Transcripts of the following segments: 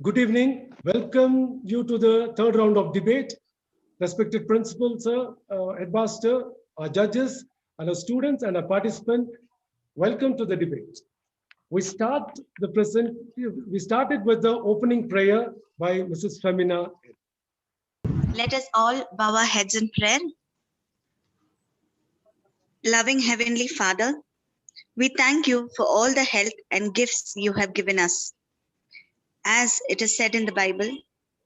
Good evening. Welcome you to the third round of debate. Respected principal, sir, headmaster, our judges, and our students and our participants, welcome to the debate. We start the present. We started with the opening prayer by Mrs. Femina. Let us all bow our heads in prayer. Loving Heavenly Father, we thank you for all the health and gifts you have given us. As it is said in the Bible,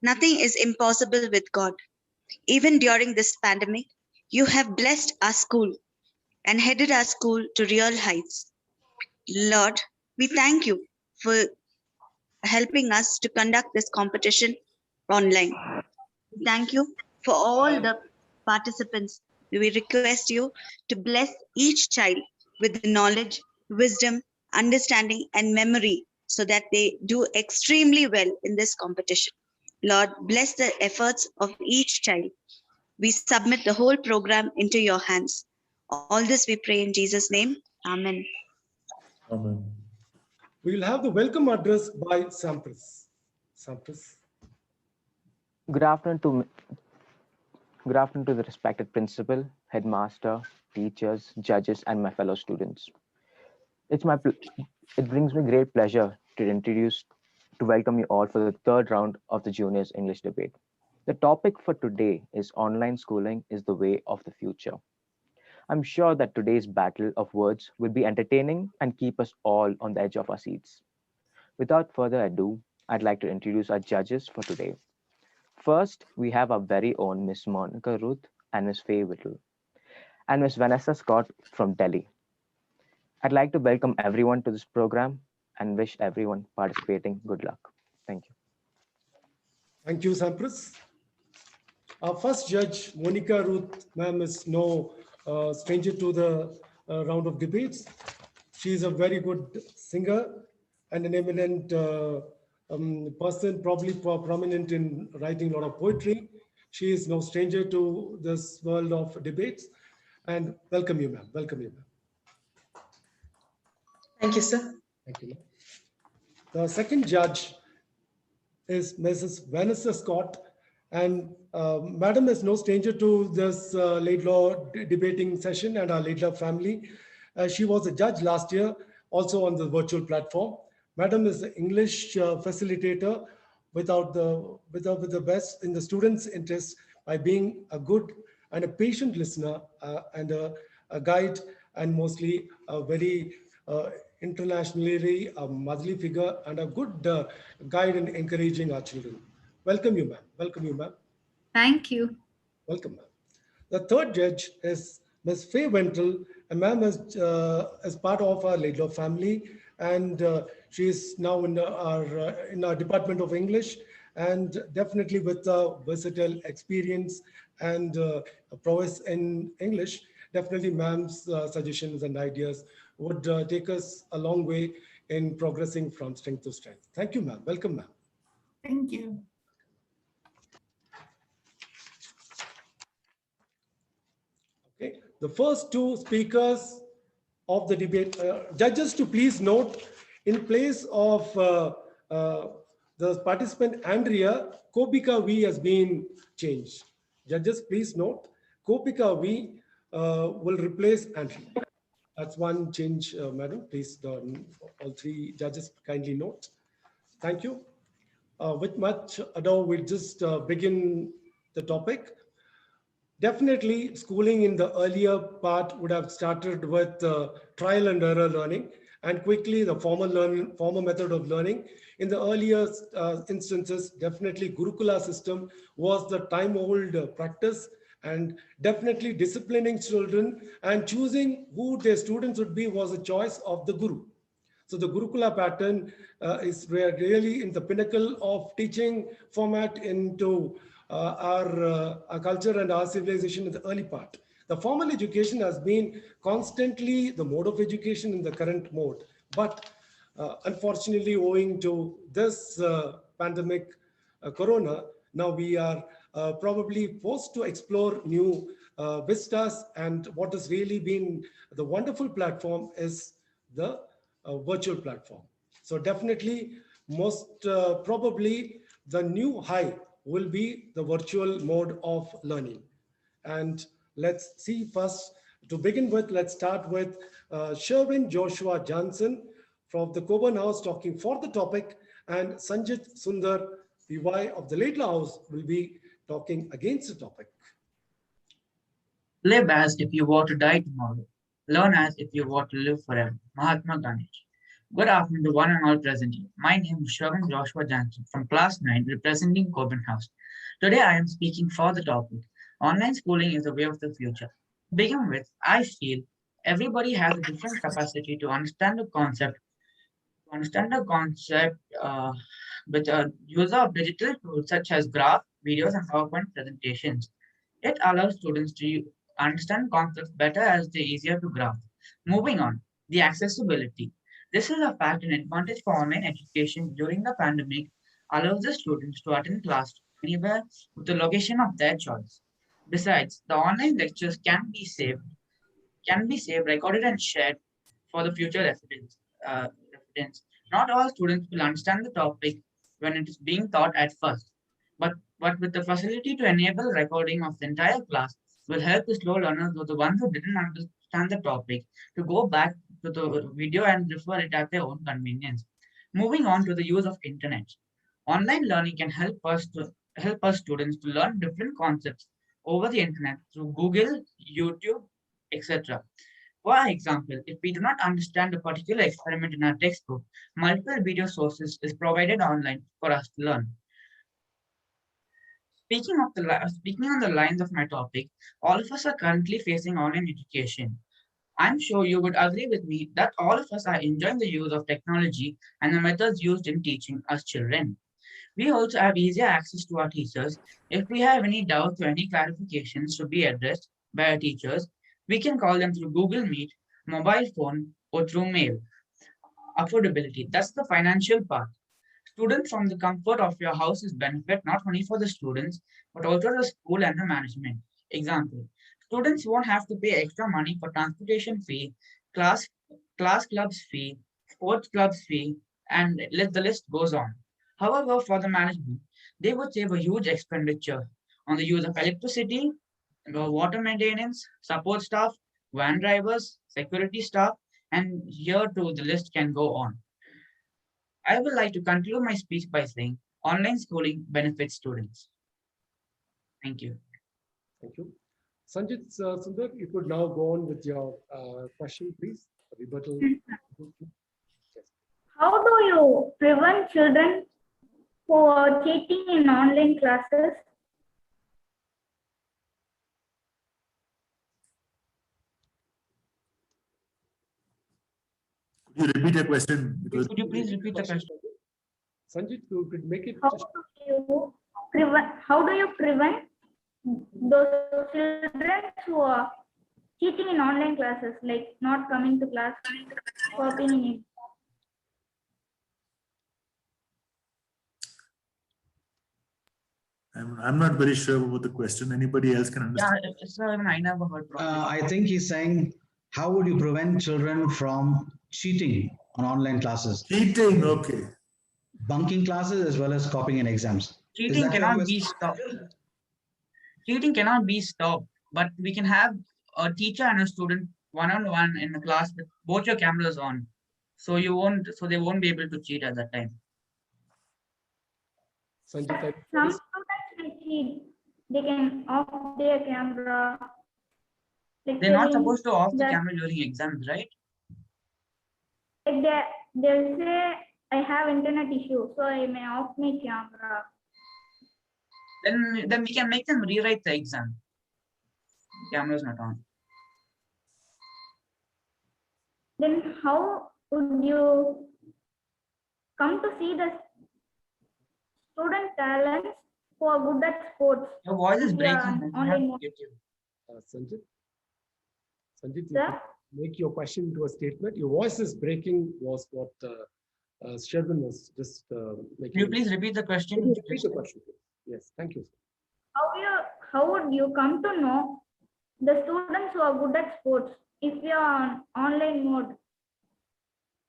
nothing is impossible with God. Even during this pandemic, you have blessed our school and headed our school to real heights. Lord, we thank you for helping us to conduct this competition online. Thank you for all the participants. We request you to bless each child with knowledge, wisdom, understanding, and memory so that they do extremely well in this competition. Lord, bless the efforts of each child. We submit the whole program into your hands. All this we pray in Jesus' name. Amen. Amen. We will have the welcome address by Sampras. Sampras. Good afternoon to Good afternoon to the respected principal, headmaster, teachers, judges, and my fellow students. It brings me great pleasure to welcome you all for the third round of the Juniors English debate. The topic for today is online schooling is the way of the future. I'm sure that today's battle of words will be entertaining and keep us all on the edge of our seats. Without further ado, I'd like to introduce our judges for today. First, we have our very own Miss Monica Ruth and Miss Faye Whittle, and Miss Vanessa Scott from Delhi. I'd like to welcome everyone to this program and wish everyone participating good luck. Thank you. Thank you, Sampras. Our first judge, Monica Ruth, ma'am, is no stranger to the round of debates. She is a very good singer and an eminent person, probably prominent in writing a lot of poetry. She is no stranger to this world of debates. And welcome you, ma'am. Welcome you, ma'am. Thank you, sir. Thank you, ma'am. The second judge is Mrs. Vanessa Scott. And Madam is no stranger to this Laidlaw debating session and our Laidlaw family. She was a judge last year, also on the virtual platform. Madam is an English facilitator with the best in the students' interest by being a good and a patient listener and a guide, and mostly a very internationally motherly figure and a good guide in encouraging our children. Welcome you, ma'am. Welcome you, ma'am. Thank you. Welcome, ma'am. The third judge is Ms. Faye Ventrell, and ma'am is part of our Laidlaw family, and she is now in our Department of English, and definitely with versatile experience and prowess in English. Definitely, ma'am's suggestions and ideas would take us a long way in progressing from strength to strength. Thank you, ma'am. Welcome, ma'am. Thank you. Okay. The first two speakers of the debate, judges to please note, in place of the participant Andrea, Kopika V has been changed. Judges, please note, Kopika V will replace Andrea. That's one change, madam. Please, all three judges kindly note. Thank you. With much ado, we'll just begin the topic. Definitely, schooling in the earlier part would have started with trial and error learning, and quickly the formal method of learning. In the earlier instances, definitely Gurukula system was the time-old practice, and definitely disciplining children and choosing who their students would be was a choice of the guru. So the Gurukula pattern is really in the pinnacle of teaching format into our culture and our civilization in the early part. The formal education has been constantly the mode of education in the current mode. But unfortunately, owing to this pandemic, corona, now we are probably forced to explore new vistas. And what has really been the wonderful platform is the virtual platform. So definitely most probably the new high will be the virtual mode of learning. And let's see first, to begin with, let's start with Sherwin Joshua Johnson from the Coburn House talking for the topic, and Sanjit Sundar, PY of the Laidlaw House, will be talking against the topic. Live as if you were to die tomorrow. Learn as if you were to live forever. Mahatma Gandhi. Good afternoon to one and all present here. My name is Sherwin Joshua Johnson from Class 9, representing Coburn House. Today I am speaking for the topic, online schooling is the way of the future. To begin with, I feel everybody has a different capacity to understand the concept. With the use of digital tools such as graph, videos, and PowerPoint presentations. It allows students to understand concepts better as they're easier to grasp. Moving on, the accessibility. This is a fact and advantage for online education during the pandemic allows the students to attend class anywhere with the location of their choice. Besides, the online lectures can be saved, recorded, and shared for the future reference. Not all students will understand the topic when it is being taught at first, but with the facility to enable recording of the entire class will help the slow learners or the ones who didn't understand the topic to go back to the video and refer it at their own convenience. Moving on to the use of internet. Online learning can help us students to learn different concepts over the internet through Google, YouTube, etc. For example, if we do not understand a particular experiment in our textbook, multiple video sources is provided online for us to learn. Speaking on the lines of my topic, all of us are currently facing online education. I'm sure you would agree with me that all of us are enjoying the use of technology and the methods used in teaching us children. We also have easier access to our teachers. If we have any doubts or any clarifications to be addressed by our teachers, we can call them through Google Meet, mobile phone, or through mail. Affordability, that's the financial part. Students from the comfort of your house is benefit not only for the students, but also the school and the management. Example, students won't have to pay extra money for transportation fee, class, class clubs fee, sports clubs fee, and the list goes on. However, for the management, they would save a huge expenditure on the use of electricity, water maintenance, support staff, van drivers, security staff, and here too the list can go on. I would like to conclude my speech by saying online schooling benefits students. Thank you. Thank you. Sanjit Sundar, you could now go on with your question, please. Rebuttal. Yes. How do you prevent children who are cheating in online classes? Could you repeat your question? Because Could you please repeat the question? Sanjit, you could make it. How do you prevent those children who are cheating in online classes, like not coming to class, copying in it? I'm not very sure about the question. Anybody else can Yeah, understand? sir, even I never heard properly. I think he's saying, how would you prevent children from cheating on online classes, Cheating, okay. bunking classes as well as copying in exams? Cheating that your cannot be question? stopped. Cheating cannot be stopped, but we can have a teacher and a student one-on-one in the class with both your cameras on. So they won't be able to cheat at that time. Sanjit, Some students may cheat. They can off their camera. They're not supposed to off the that- camera during exams, right? Like they'll say, I have internet issue, so I may off my camera. Then we can make them rewrite the exam. Camera's not on. Then how would you come to see the student talents who are good at sports? Your voice is Yeah, breaking. I online have to mode. get you. Sanjit, you Sir? could make your question into a statement. Your voice is breaking was what Sherwin was just making. Can you please repeat the Can question? you repeat the question, please? Yes, thank you. How would you come to know the students who are good at sports if you are on online mode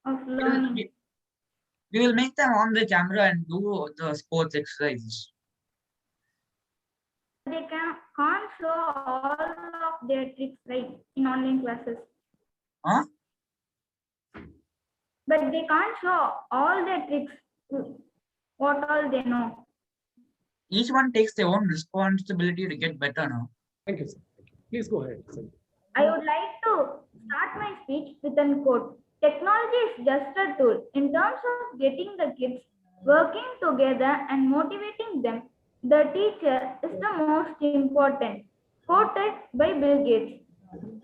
of learning? We will make them on the camera and do the sports exercises. They can't show all of their tricks, right, in online classes. Huh? But they can't show all their tricks, what all they know. Each one takes their own responsibility to get better now. Thank you, sir. Please go ahead, Sanjit. I would like to start my speech with a quote. Technology is just a tool. In terms of getting the kids working together and motivating them, the teacher is the most important. Quoted by Bill Gates.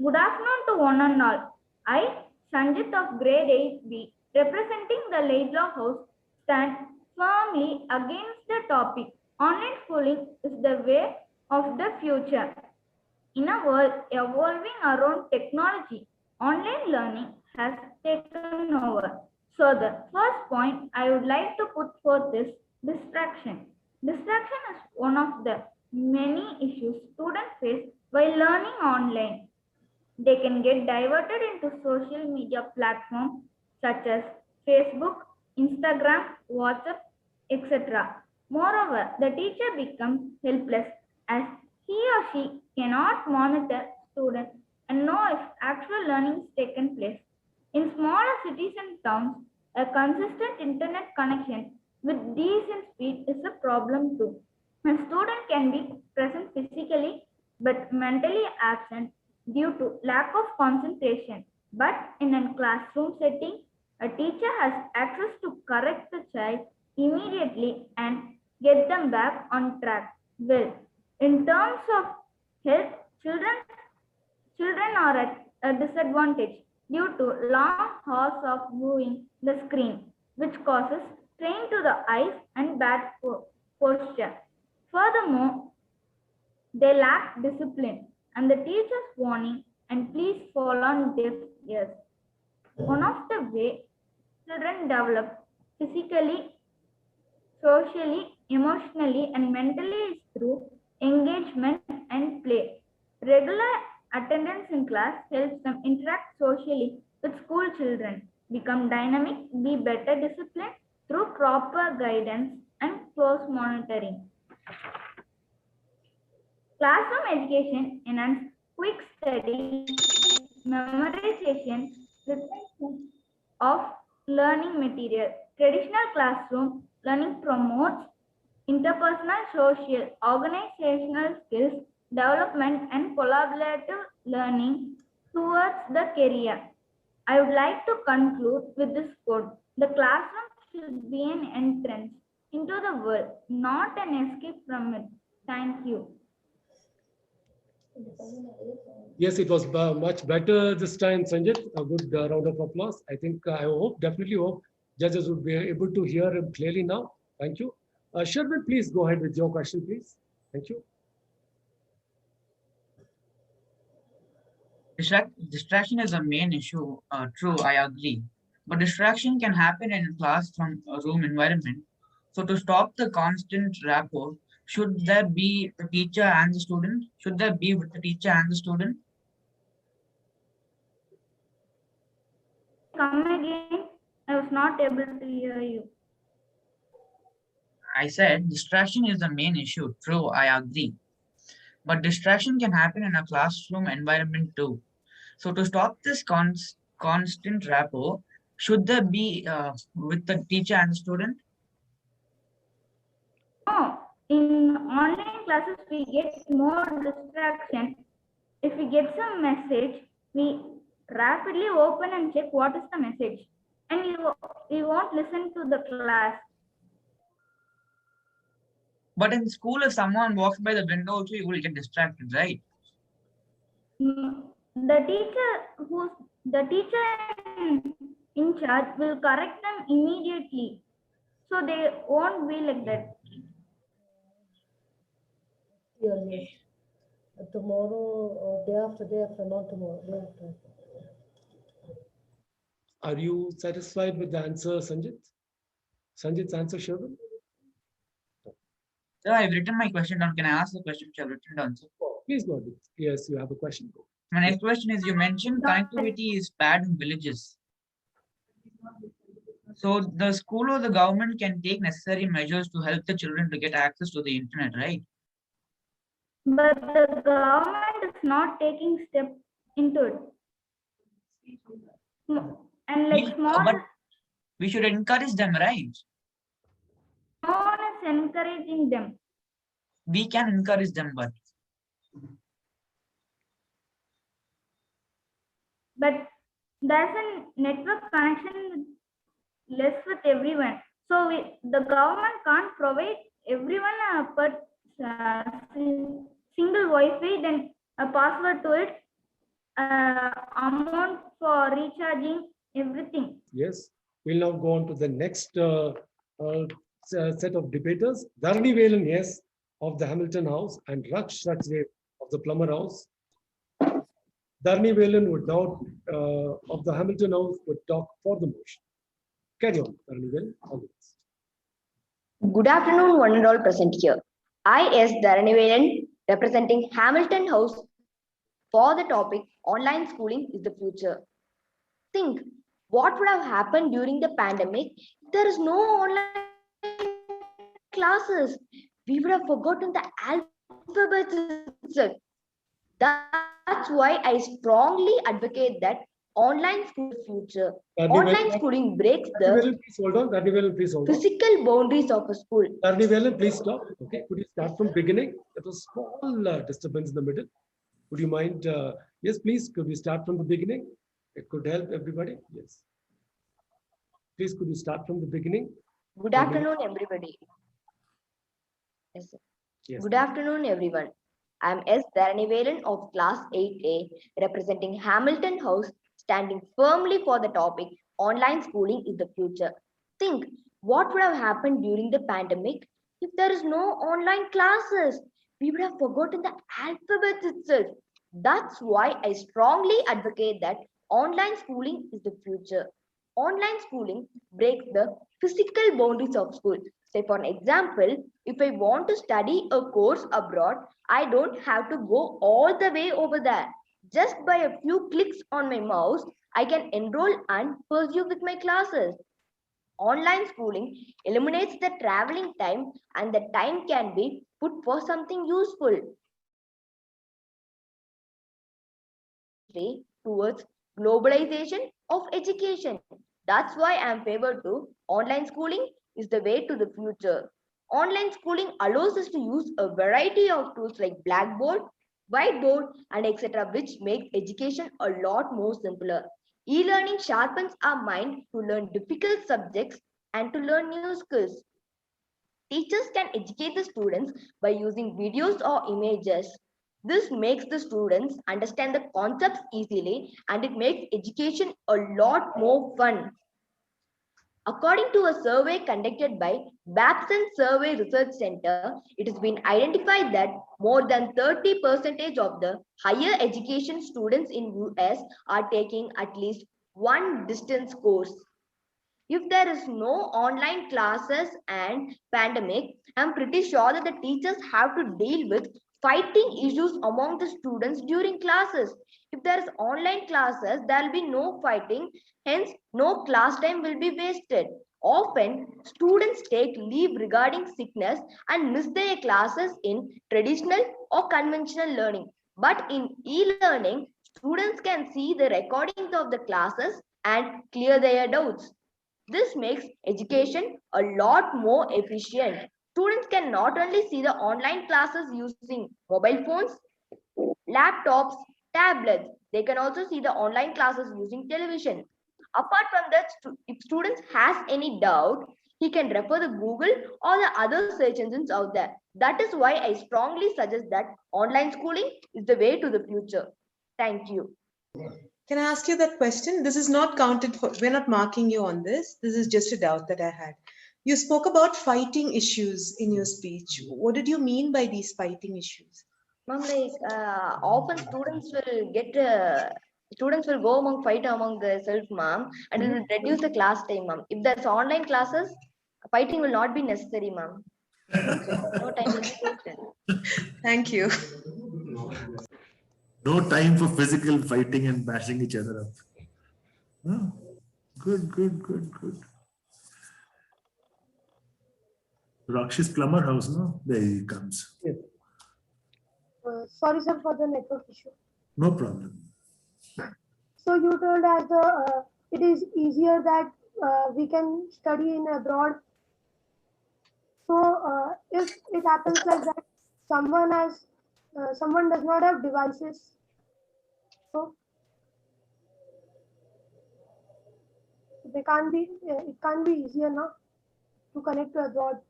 Good afternoon to one and all. I, Sanjit of grade 8B, representing the Laidlaw House, stand firmly against the topic. Online schooling is the way of the future. In a world evolving around technology, online learning has taken over. So the first point I would like to put forth is distraction. Distraction is one of the many issues students face while learning online. They can get diverted into social media platforms such as Facebook, Instagram, WhatsApp, etc. Moreover, the teacher becomes helpless as he or she cannot monitor students and know if actual learning is taken place. In smaller cities and towns, a consistent internet connection with decent speed is a problem too. A student can be present physically but mentally absent due to lack of concentration. But in a classroom setting, a teacher has access to correct the child immediately and get them back on track. Well, in terms of health, children are at a disadvantage due to long hours of viewing the screen, which causes strain to the eyes and bad posture. Furthermore, they lack discipline and the teacher's warning and please fall on deaf ears. One of the ways children develop physically, socially, emotionally, and mentally is through engagement and play. Regular attendance in class helps them interact socially with school children, become dynamic, be better disciplined through proper guidance and close monitoring. Classroom education enhances quick study, memorization, retention of learning material. Traditional classroom learning promotes interpersonal, social, organizational skills development and collaborative learning towards the career. I would like to conclude with this quote. The classroom should be an entrance into the world, not an escape from it. Thank you. Yes, it was much better this time, Sanjit. A good round of applause. I think, I hope, definitely hope judges would be able to hear him clearly now. Thank you. Sherwin, please go ahead with your question, please. Thank you. Distraction is a main issue. True, I agree. But distraction can happen in a class from a room environment. So to stop the constant rapport, should there be the teacher and the student? Should there be with the teacher and the student? Come again. I was not able to hear you. I said distraction is the main issue. True, I agree. But distraction can happen in a classroom environment too. So to stop this constant rapport, should there be with the teacher and the student? No, in online classes, we get more distraction. If we get some message, we rapidly open and check what is the message. And we won't listen to the class. But in school, if someone walks by the window, also you will get distracted, right? The teacher in charge will correct them immediately, so they won't be like that. Yes. Tomorrow or day after, not tomorrow, day after. Are you satisfied with the answer, Sanjit? Sanjit's answer, Sherwin? Sir, I've written my question down. Can I ask the question which I've written down, sir? Oh, please go ahead. Yes, you have a question. My next question is, you mentioned connectivity is bad in villages. So the school or the government can take necessary measures to help the children to get access to the internet, right? But the government is not taking steps into it. And like small, But we should encourage them, right? no one is encouraging them. We can encourage them, but There's a network connection less with everyone. So the government can't provide everyone single Wi-Fi, then a password to it, amount for recharging, everything. Yes, we'll now go on to the next set of debaters. Dharani Velan, yes, of the Hamilton House, and Raksh Sachdev of the Plummer House. Dharani Velan would now, of the Hamilton House, would talk for the motion. Carry on, Dharani Velan. All the best. Good afternoon, one and all present here. I, S. Dharani Velan, representing Hamilton House for the topic online schooling is the future. Think what would have happened during the pandemic if there is no online classes. We would have forgotten the alphabet itself. That's why I strongly advocate that online school future. Online schooling breaks the Please hold on. Dharani Velan, please hold on. physical boundaries of a school. Dharani Velan, please stop. Okay, could you start from beginning? There was small disturbance in the middle. Would you mind? Yes, please. Could we start from the beginning? It could help everybody. Yes. Please, could you start from the beginning? Good afternoon, everybody. Yes, sir. Yes. Good afternoon, everyone. I am S. Dharani Velan of Class 8A, representing Hamilton House, standing firmly for the topic online schooling is the future. Think what would have happened during the pandemic if there is no online classes. We would have forgotten the alphabet itself. That's why I strongly advocate that online schooling is the future. Online schooling breaks the physical boundaries of school. Say for an example, if I want to study a course abroad, I don't have to go all the way over there. Just by a few clicks on my mouse, I can enroll and pursue with my classes. Online schooling eliminates the traveling time, and the time can be put for something useful. Towards globalization of education. That's why I am favored to online schooling is the way to the future. Online schooling allows us to use a variety of tools like Blackboard, Whiteboard, and etc., which make education a lot more simpler. E-learning sharpens our mind to learn difficult subjects and to learn new skills. Teachers can educate the students by using videos or images. This makes the students understand the concepts easily, and it makes education a lot more fun. According to a survey conducted by Babson Survey Research Center, it has been identified that more than 30% of the higher education students in US are taking at least one distance course. If there is no online classes and pandemic, I'm pretty sure that the teachers have to deal with fighting issues among the students during classes. If there is online classes, there will be no fighting, hence no class time will be wasted. Often, students take leave regarding sickness and miss their classes in traditional or conventional learning. But in e-learning, students can see the recordings of the classes and clear their doubts. This makes education a lot more efficient. Students can not only see the online classes using mobile phones, laptops, tablets, they can also see the online classes using television. Apart from that, if students has any doubt, he can refer the Google or the other search engines out there. That is why I strongly suggest that online schooling is the way to the future. Thank you. Can I ask you that question? This is not counted for, we're not marking you on this. This is just a doubt that I had. You spoke about fighting issues in your speech. What did you mean by these fighting issues? Ma'am, like often students will go fight among themselves, ma'am, and it will reduce the class time, ma'am. If there's online classes, fighting will not be necessary, ma'am. No time will be wasted. Thank you. No time for physical fighting and bashing each other up. Oh, good. Raksh's plumber house, no? There he comes. Yes. Sorry, sir, for the network issue. No problem. So you told as the it is easier that we can study in abroad. So if it happens like that, someone does not have devices. So they can't be. It can't be easier now to connect to abroad.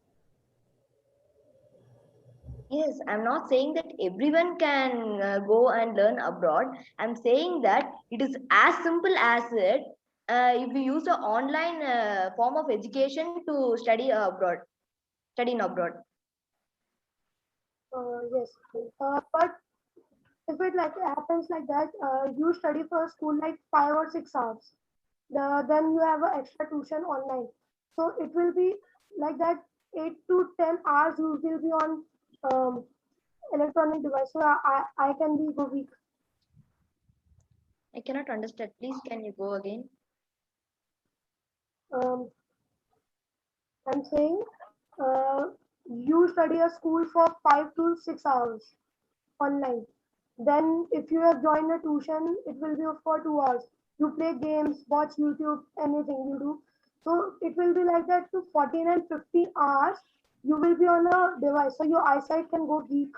Yes, I'm not saying that everyone can go and learn abroad. I'm saying that it is as simple as it if we use an online form of education to study abroad, study in abroad. Yes, but if it like happens like that, you study for school like 5 or 6 hours. Then you have an extra tuition online. So it will be like that 8 to 10 hours you will be on electronic device. So I can be go weak. I cannot understand. Please, can you go again? I'm saying you study a school for 5 to 6 hours online. Then if you have joined a tuition, it will be for 2 hours. You play games, watch YouTube, anything you do. So it will be like that to 14 and 15 hours. You will be on a device, so your eyesight can go weak.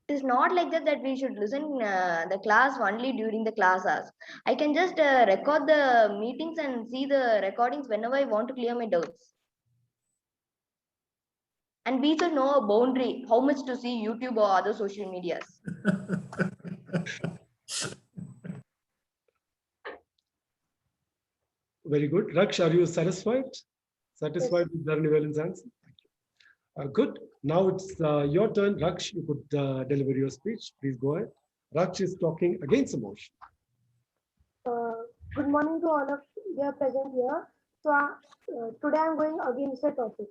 It is not like that we should listen the class only during the class hours. I can just record the meetings and see the recordings whenever I want to clear my doubts. And we should know a boundary, how much to see YouTube or other social medias. Very good. Raksh, are you satisfied? Satisfied with Dharnivelan's answer? Good. Now it's your turn. Raksh, you could deliver your speech. Please go ahead. Raksh is talking against emotion. Good morning to all of you present here. So today I'm going against the topic.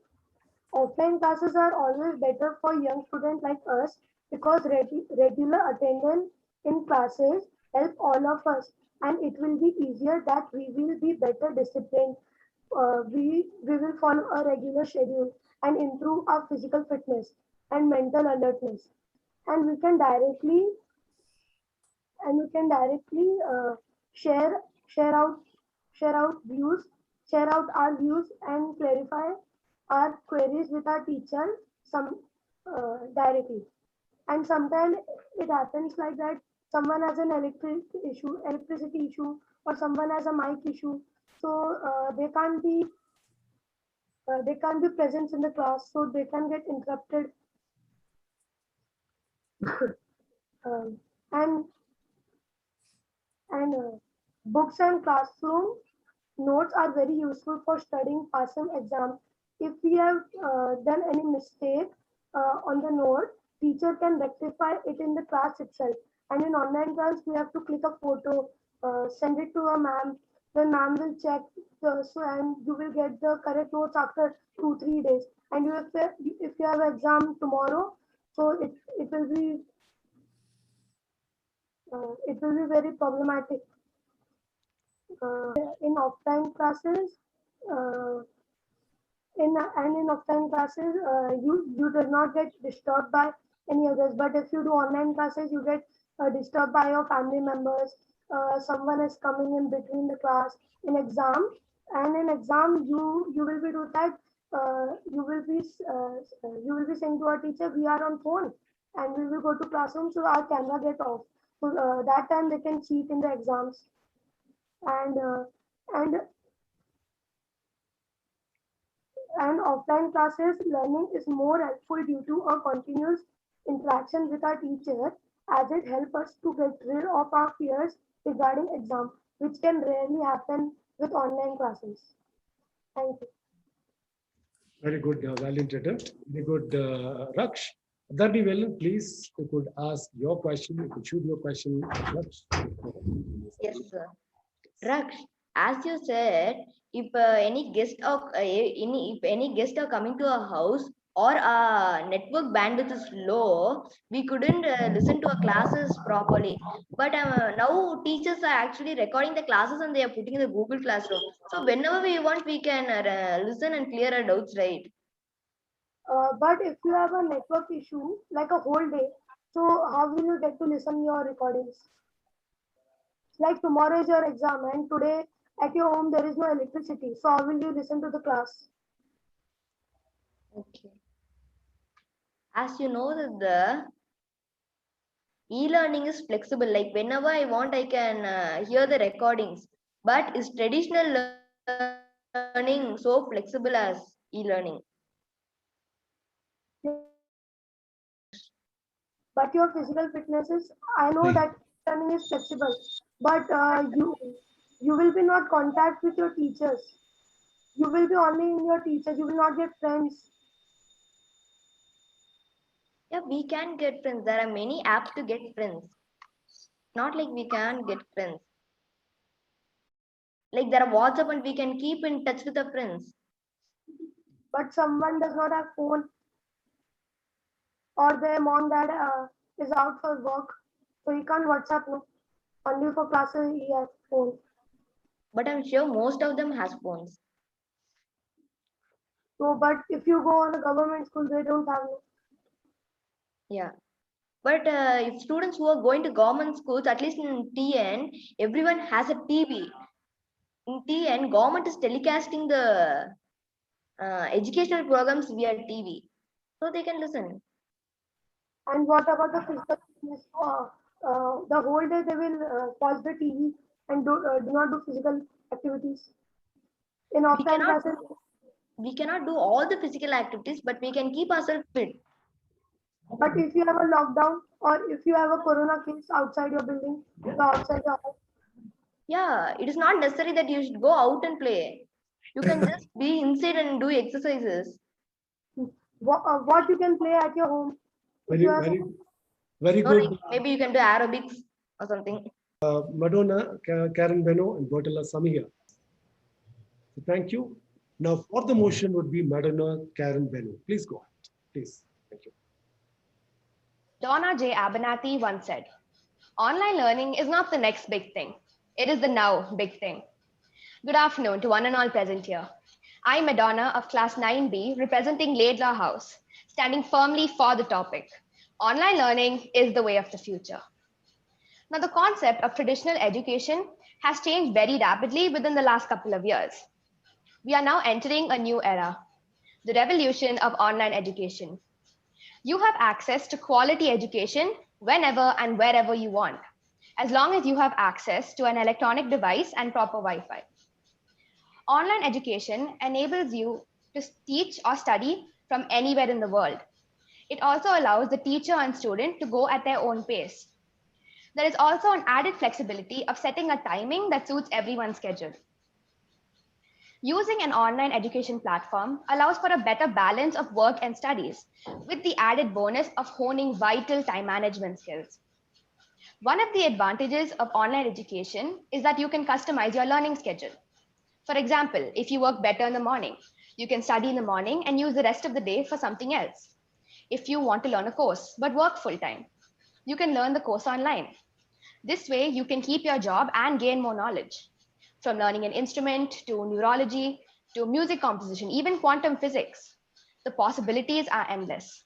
Offline classes are always better for young students like us because regular attendance in classes help all of us, and it will be easier that we will be better disciplined. We will follow a regular schedule and improve our physical fitness and mental alertness, and we can directly share out our views and clarify our queries with our teacher directly. And sometimes it happens like that someone has an electricity issue, or someone has a mic issue, so they can't be present in the class, so they can get interrupted. And books and classroom notes are very useful for studying passing exam. If we have done any mistake on the note, teacher can rectify it in the class itself. And in online class, we have to click a photo, send it to a ma'am. Then ma'am will check, and you will get the correct notes after 2-3 days. And if you have exam tomorrow, so it will be very problematic. In offline classes, in offline classes, you do not get disturbed by any others. But if you do online classes, you get disturbed by your family members. Someone is coming in between the class. In exam, you will be do that. You will be saying to our teacher, we are on phone, and we will go to classroom, so our camera get off. So that time they can cheat in the exams. And offline classes learning is more helpful due to a continuous interaction with our teacher, as it helps us to get rid of our fears regarding exam, which can rarely happen with online classes. Thank you. Very good, valiant attempt. Very good, Raksh. Dharnivelan, please, you could ask your question. You could shoot your question. Raksh. Yes, sir. Raksh, as you said, if any guest are coming to a house, or network bandwidth is low, we couldn't listen to our classes properly. But now teachers are actually recording the classes and they are putting in the Google Classroom. So whenever we want, we can listen and clear our doubts, right? But if you have a network issue, like a whole day, so how will you get to listen your recordings? Like tomorrow is your exam and today at your home there is no electricity. So how will you listen to the class? Okay. As you know that the e-learning is flexible. Like whenever I want, I can hear the recordings. But is traditional learning so flexible as e-learning? But your physical fitness is, I know that learning is flexible, but you will be not contact with your teachers. You will be only in your teachers. You will not get friends. Yeah, we can get friends. There are many apps to get friends. Not like we can't get friends. Like there are WhatsApp and we can keep in touch with our friends. But someone does not have phone, or their mom dad is out for work, so he can't WhatsApp. No, only for classes he has phone. But I'm sure most of them has phones. So, but if you go on a government school, they don't have. No. Yeah. But if students who are going to government schools, at least in TN, everyone has a TV. In TN, government is telecasting the educational programs via TV, so they can listen. And what about the physical fitness? The whole day they will pause the TV and do not do physical activities. In offline classes, we cannot do all the physical activities, but we can keep ourselves fit. But if you have a lockdown or if you have a corona case outside your building, outside your house. Yeah, it is not necessary that you should go out and play. You can just be inside and do exercises. What you can play at your home? Very no, good. like, maybe you can do aerobics or something. Madonna, Karen Beno, and Bertella Samia. So thank you. Now for the motion would be Madonna, Karen Beno. Please go ahead. Please. Thank you. Donna J. Abernathy once said, "Online learning is not the next big thing. It is the now big thing." Good afternoon to one and all present here. I'm Madonna of class 9B representing Laidlaw House, standing firmly for the topic. Online learning is the way of the future. Now, the concept of traditional education has changed very rapidly within the last couple of years. We are now entering a new era, the revolution of online education. You have access to quality education whenever and wherever you want, as long as you have access to an electronic device and proper Wi-Fi. Online education enables you to teach or study from anywhere in the world. It also allows the teacher and student to go at their own pace. There is also an added flexibility of setting a timing that suits everyone's schedule. Using an online education platform allows for a better balance of work and studies, with the added bonus of honing vital time management skills. One of the advantages of online education is that you can customize your learning schedule. For example, if you work better in the morning, you can study in the morning and use the rest of the day for something else. If you want to learn a course but work full-time, you can learn the course online. This way, you can keep your job and gain more knowledge. From learning an instrument to neurology to music composition, even quantum physics, the possibilities are endless.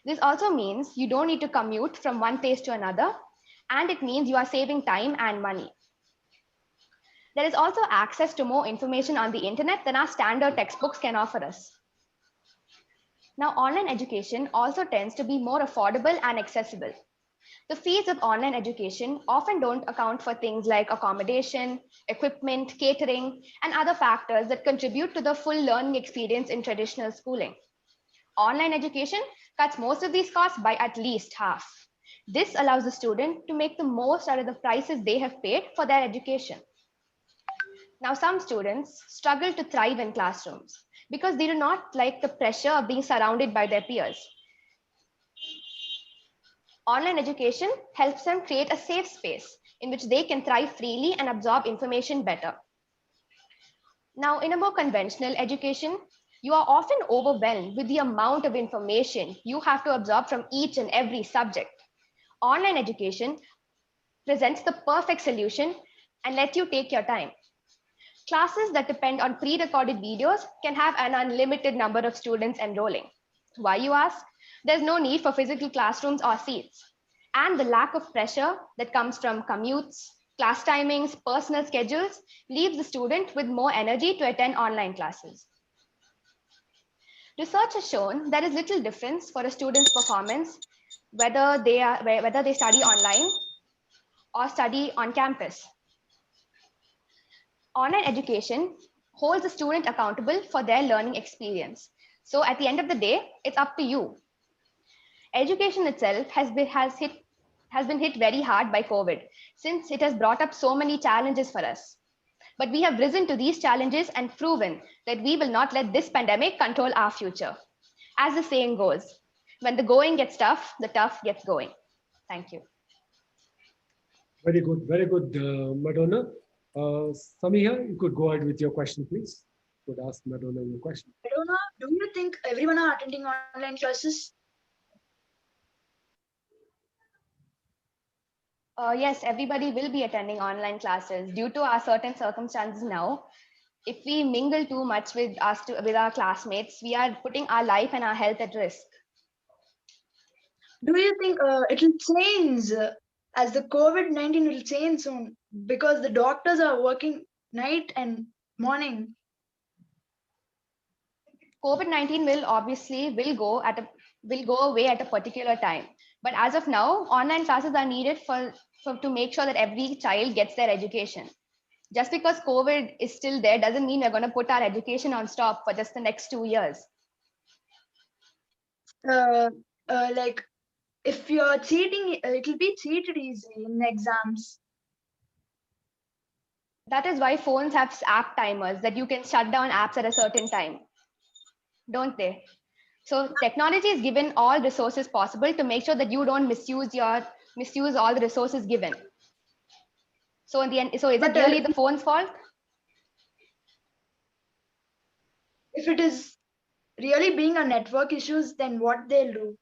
This also means you don't need to commute from one place to another, and it means you are saving time and money. There is also access to more information on the internet than our standard textbooks can offer us. Now, online education also tends to be more affordable and accessible. The fees of online education often don't account for things like accommodation, equipment, catering, and other factors that contribute to the full learning experience in traditional schooling. Online education cuts most of these costs by at least half. This allows the student to make the most out of the prices they have paid for their education. Now, some students struggle to thrive in classrooms because they do not like the pressure of being surrounded by their peers. Online education helps them create a safe space in which they can thrive freely and absorb information better. Now, in a more conventional education, You are often overwhelmed with the amount of information you have to absorb from each and every subject. Online education presents the perfect solution and lets you take your time. Classes that depend on pre-recorded videos can have an unlimited number of students enrolling. Why, you ask? There's no need for physical classrooms or seats. And the lack of pressure that comes from commutes, class timings, personal schedules leaves the student with more energy to attend online classes. Research has shown there is little difference for a student's performance whether they study online or study on campus. Online education holds the student accountable for their learning experience. So at the end of the day, it's up to you. Education itself has been hit very hard by COVID, since it has brought up so many challenges for us. But we have risen to these challenges and proven that we will not let this pandemic control our future. As the saying goes, when the going gets tough, the tough gets going. Thank you. Very good, Madonna. Samiha, you could go ahead with your question, please. You could ask Madonna your question. Madonna, do you think everyone are attending online classes? Yes, everybody will be attending online classes due to our certain circumstances now. If we mingle too much with our classmates, we are putting our life and our health at risk. Do you think it will change as the COVID-19 will change soon because the doctors are working night and morning? COVID-19 will go away at a particular time. But as of now, online classes are needed to make sure that every child gets their education. Just because COVID is still there doesn't mean we're going to put our education on stop for just the next 2 years. Like if you're cheating, it will be cheated easily in exams. That is why phones have app timers that you can shut down apps at a certain time, don't they? So technology is given all resources possible to make sure that you don't misuse all the resources given. So in the end, so is it really the phone's fault? If it is really being a network issues, then what they'll do?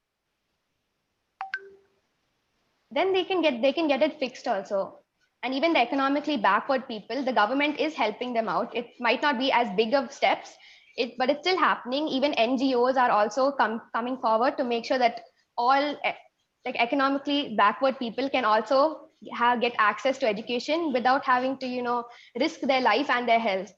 Then they can get it fixed also. And even the economically backward people, the government is helping them out. It might not be as big of steps, but it's still happening. Even NGOs are also coming forward to make sure that all economically backward people can also get access to education without having to risk their life and their health.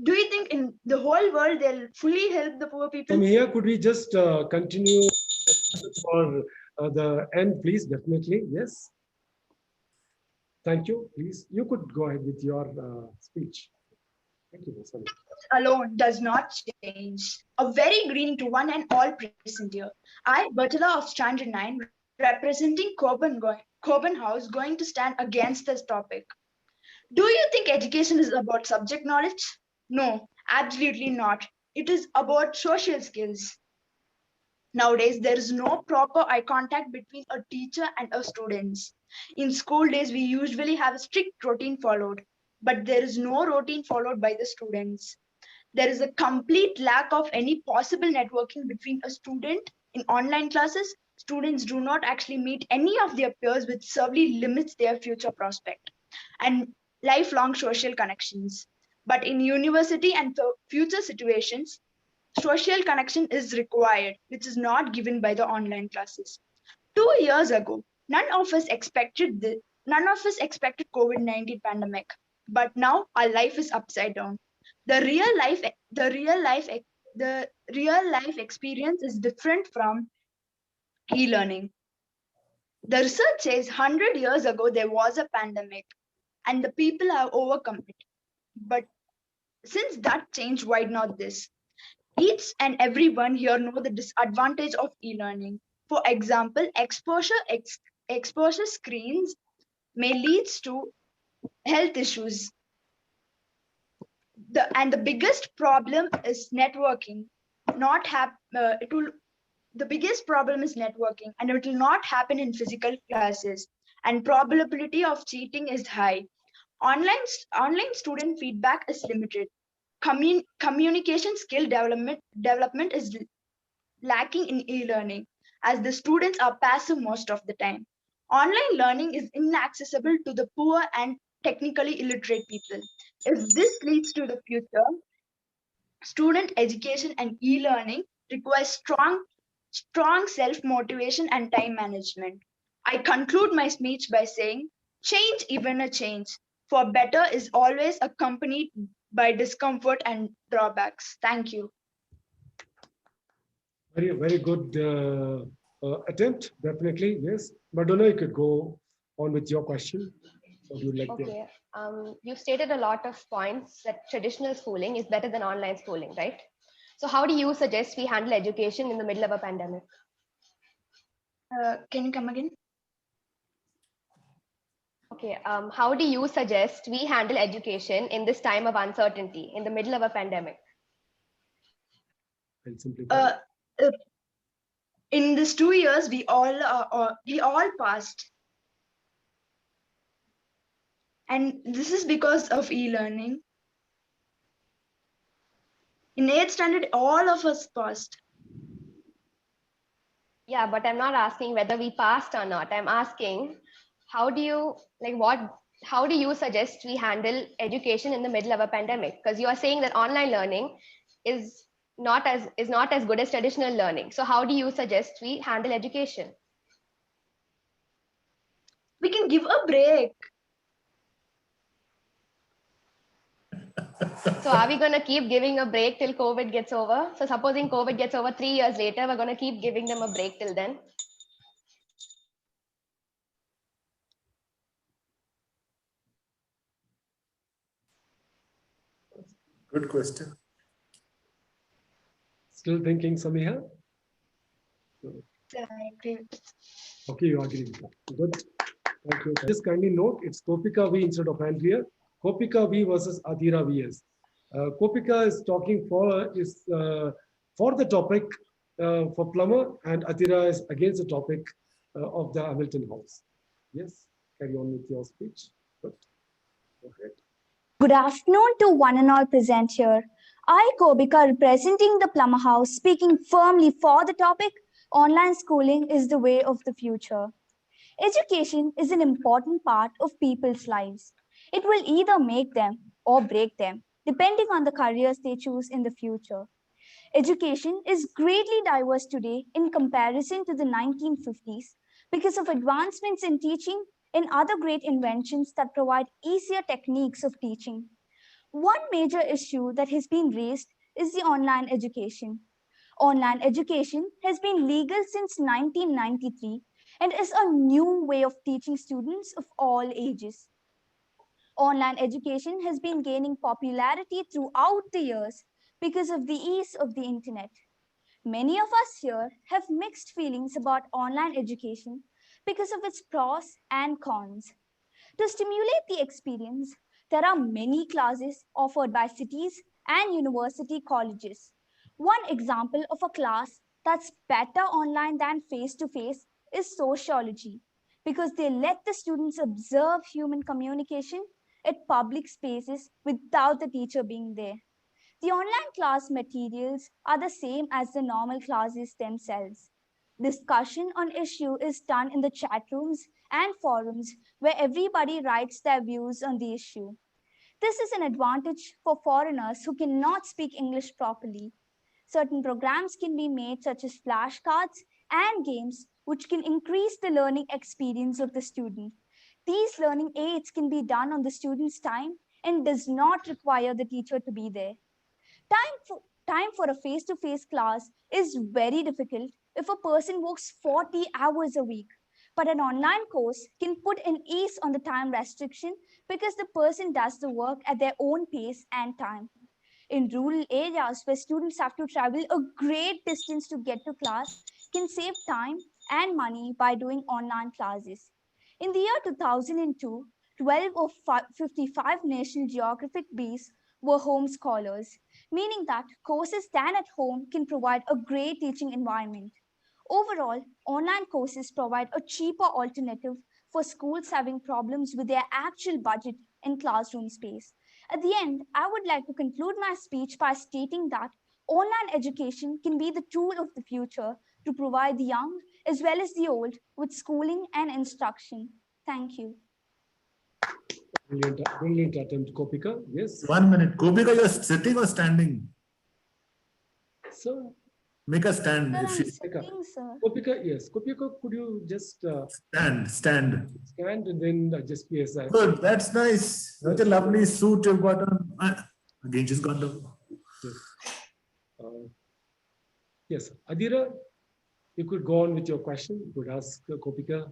Do you think in the whole world they'll fully help the poor people? From here, could we just continue for the end, please? Definitely, yes. Thank you. Please, you could go ahead with your speech. Thank you, Sami. Alone does not change. A very greeting to one and all present here. I, Bertilla of Standard 9, representing Coburn House, going to stand against this topic. Do you think education is about subject knowledge? No, absolutely not. It is about social skills. Nowadays, there is no proper eye contact between a teacher and a student. In school days, we usually have a strict routine followed, but there is no routine followed by the students. There is a complete lack of any possible networking between a student. In online classes, students do not actually meet any of their peers, which severely limits their future prospect and lifelong social connections. But in university and future situations, social connection is required, which is not given by the online classes. 2 years ago, none of us expected COVID-19 pandemic, but now our life is upside down. The real life experience is different from e-learning. The research says 100 years ago there was a pandemic and the people have overcome it. But since that changed, why not this? Each and everyone here know the disadvantage of e-learning. For example, exposure screens may lead to health issues. The biggest problem is networking. The biggest problem is networking, and it will not happen in physical classes. And probability of cheating is high. Online student feedback is limited. communication skill development is lacking in e-learning, as the students are passive most of the time. Online learning is inaccessible to the poor and technically illiterate people. If this leads to the future, student education and e-learning requires strong self-motivation and time management. I conclude my speech by saying, change, even a change, for better is always accompanied by discomfort and drawbacks. Thank you. Very good attempt, definitely, yes. Madonna, you could go on with your question. What do you like to? Okay. You stated a lot of points that traditional schooling is better than online schooling, right? So how do you suggest we handle education in the middle of a pandemic? Can you come again? Okay. How do you suggest we handle education in this time of uncertainty, in the middle of a pandemic? In these 2 years, we all passed. And this is because of e-learning. In 8th standard, all of us passed. Yeah, but I'm not asking whether we passed or not. I'm asking, how do you suggest we handle education in the middle of a pandemic? Because you are saying that online learning is not as good as traditional learning. So how do you suggest we handle education? We can give a break. So are we going to keep giving a break till COVID gets over? So supposing COVID gets over 3 years later, we're going to keep giving them a break till then? Good question. Still thinking, Samiha? I agree with this. Okay, you agree with that. Good. Thank you. Just kindly note, it's Kopika V instead of Andrea. Kopika V versus Adira VS. Kopika is talking for the topic for plumber, and Adira is against the topic of the Hamilton House. Yes, carry on with your speech. Good. Okay. Good afternoon to one and all present here. I, Kobika, representing the Plummer House, speaking firmly for the topic, online schooling is the way of the future. Education is an important part of people's lives. It will either make them or break them, depending on the careers they choose in the future. Education is greatly diverse today in comparison to the 1950s because of advancements in teaching and other great inventions that provide easier techniques of teaching. One major issue that has been raised is the online education. Online education has been legal since 1993 and is a new way of teaching students of all ages. Online education has been gaining popularity throughout the years because of the ease of the internet. Many of us here have mixed feelings about online education because of its pros and cons. To stimulate the experience, there are many classes offered by cities and university colleges. One example of a class that's better online than face-to-face is sociology, because they let the students observe human communication at public spaces without the teacher being there. The online class materials are the same as the normal classes themselves. Discussion on issue is done in the chat rooms and forums where everybody writes their views on the issue. This is an advantage for foreigners who cannot speak English properly. Certain programs can be made, such as flashcards and games, which can increase the learning experience of the student. These learning aids can be done on the student's time and does not require the teacher to be there. Time for a face-to-face class is very difficult if a person works 40 hours a week. But an online course can put an ease on the time restriction because the person does the work at their own pace and time. In rural areas where students have to travel a great distance to get to class, can save time and money by doing online classes. In the year 2002, 12 of 55 National Geographic bees were home scholars, meaning that courses done at home can provide a great teaching environment. Overall, online courses provide a cheaper alternative for schools having problems with their actual budget and classroom space. At the end, I would like to conclude my speech by stating that online education can be the tool of the future to provide the young as well as the old with schooling and instruction. Thank you. Brilliant attempt, Kopika. Yes. 1 minute. Kopika, you're sitting or standing? Sir. Make a stand. Sir, If I'm she... sitting, sir. Kopika, yes. Kopika, could you just stand stand and then just yes. Good, that's nice. Such a lovely suit you've got on. Again, she's gone down. Yes, Adira, you could go on with your question. You could ask Kopika.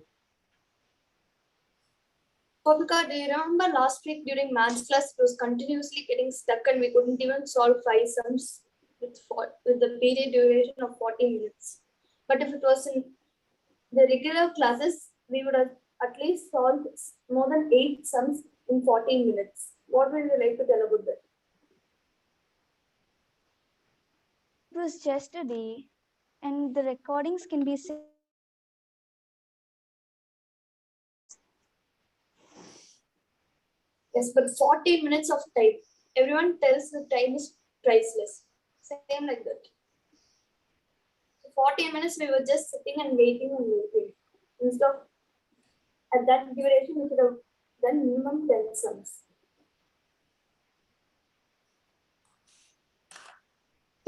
Kopika, do you remember last week during maths class, it was continuously getting stuck and we couldn't even solve 5 sums with the period duration of 40 minutes. But if it was in the regular classes, we would have at least solved more than 8 sums in 14 minutes. What would you like to tell about that? It was just a day, and the recordings can be seen. Yes, but 40 minutes of time. Everyone tells the time is priceless. Same like that. 40 minutes we were just sitting and waiting. Instead of at that duration, we could have done minimum 10 sums.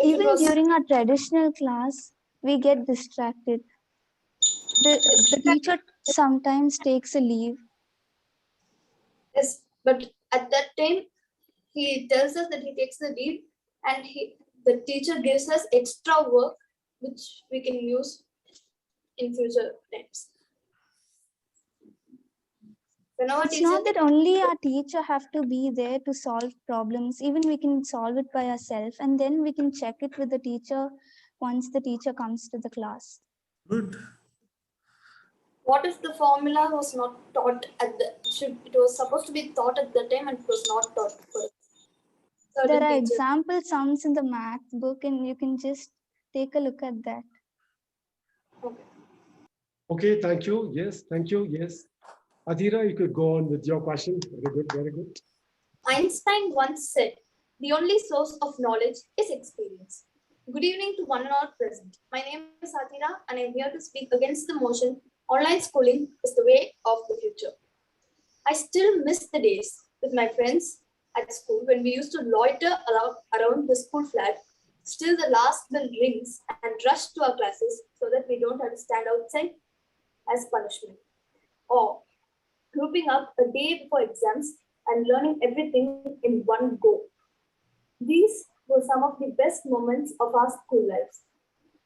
Even during our traditional class, we get distracted. The teacher sometimes takes a leave. Yes, but at that time, he tells us that he takes the leave and the teacher gives us extra work which we can use in future times. It's not that only our teacher have to be there to solve problems. Even we can solve it by ourselves, and then we can check it with the teacher once the teacher comes to the class. Good. What if the formula was not taught at the it was supposed to be taught at the time and it was not taught for there are example sums in the math book, and you can just take a look at that. Okay, thank you. Yes, thank you. Yes. Adira, you could go on with your question. Very good, very good. Einstein once said, "The only source of knowledge is experience." Good evening to one and all present. My name is Adira and I'm here to speak against the motion, online schooling is the way of the future. I still miss the days with my friends at school when we used to loiter around the school flat, till the last bell rings and rush to our classes so that we don't have to stand outside as punishment. Or grouping up a day before exams and learning everything in one go. These were some of the best moments of our school lives.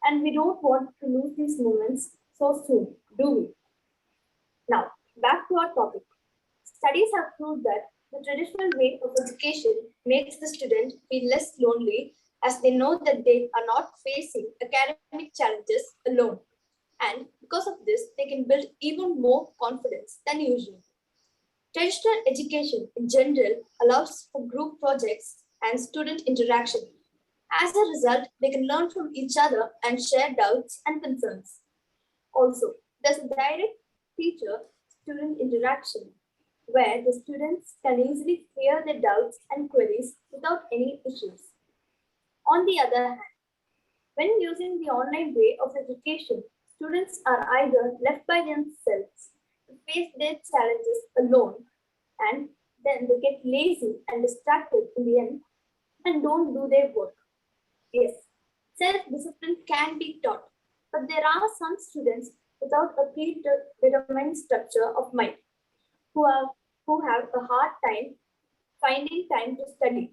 And we don't want to lose these moments so soon, do we? Now, back to our topic. Studies have proved that the traditional way of education makes the student feel less lonely as they know that they are not facing academic challenges alone. And because of this, they can build even more confidence than usual. Traditional education in general allows for group projects and student interaction. As a result, they can learn from each other and share doubts and concerns. Also, there's a direct teacher-student interaction where the students can easily clear their doubts and queries without any issues. On the other hand, when using the online way of education, students are either left by themselves to face their challenges alone, and then they get lazy and distracted in the end and don't do their work. Yes, self-discipline can be taught, but there are some students without a predetermined structure of mind who have a hard time finding time to study.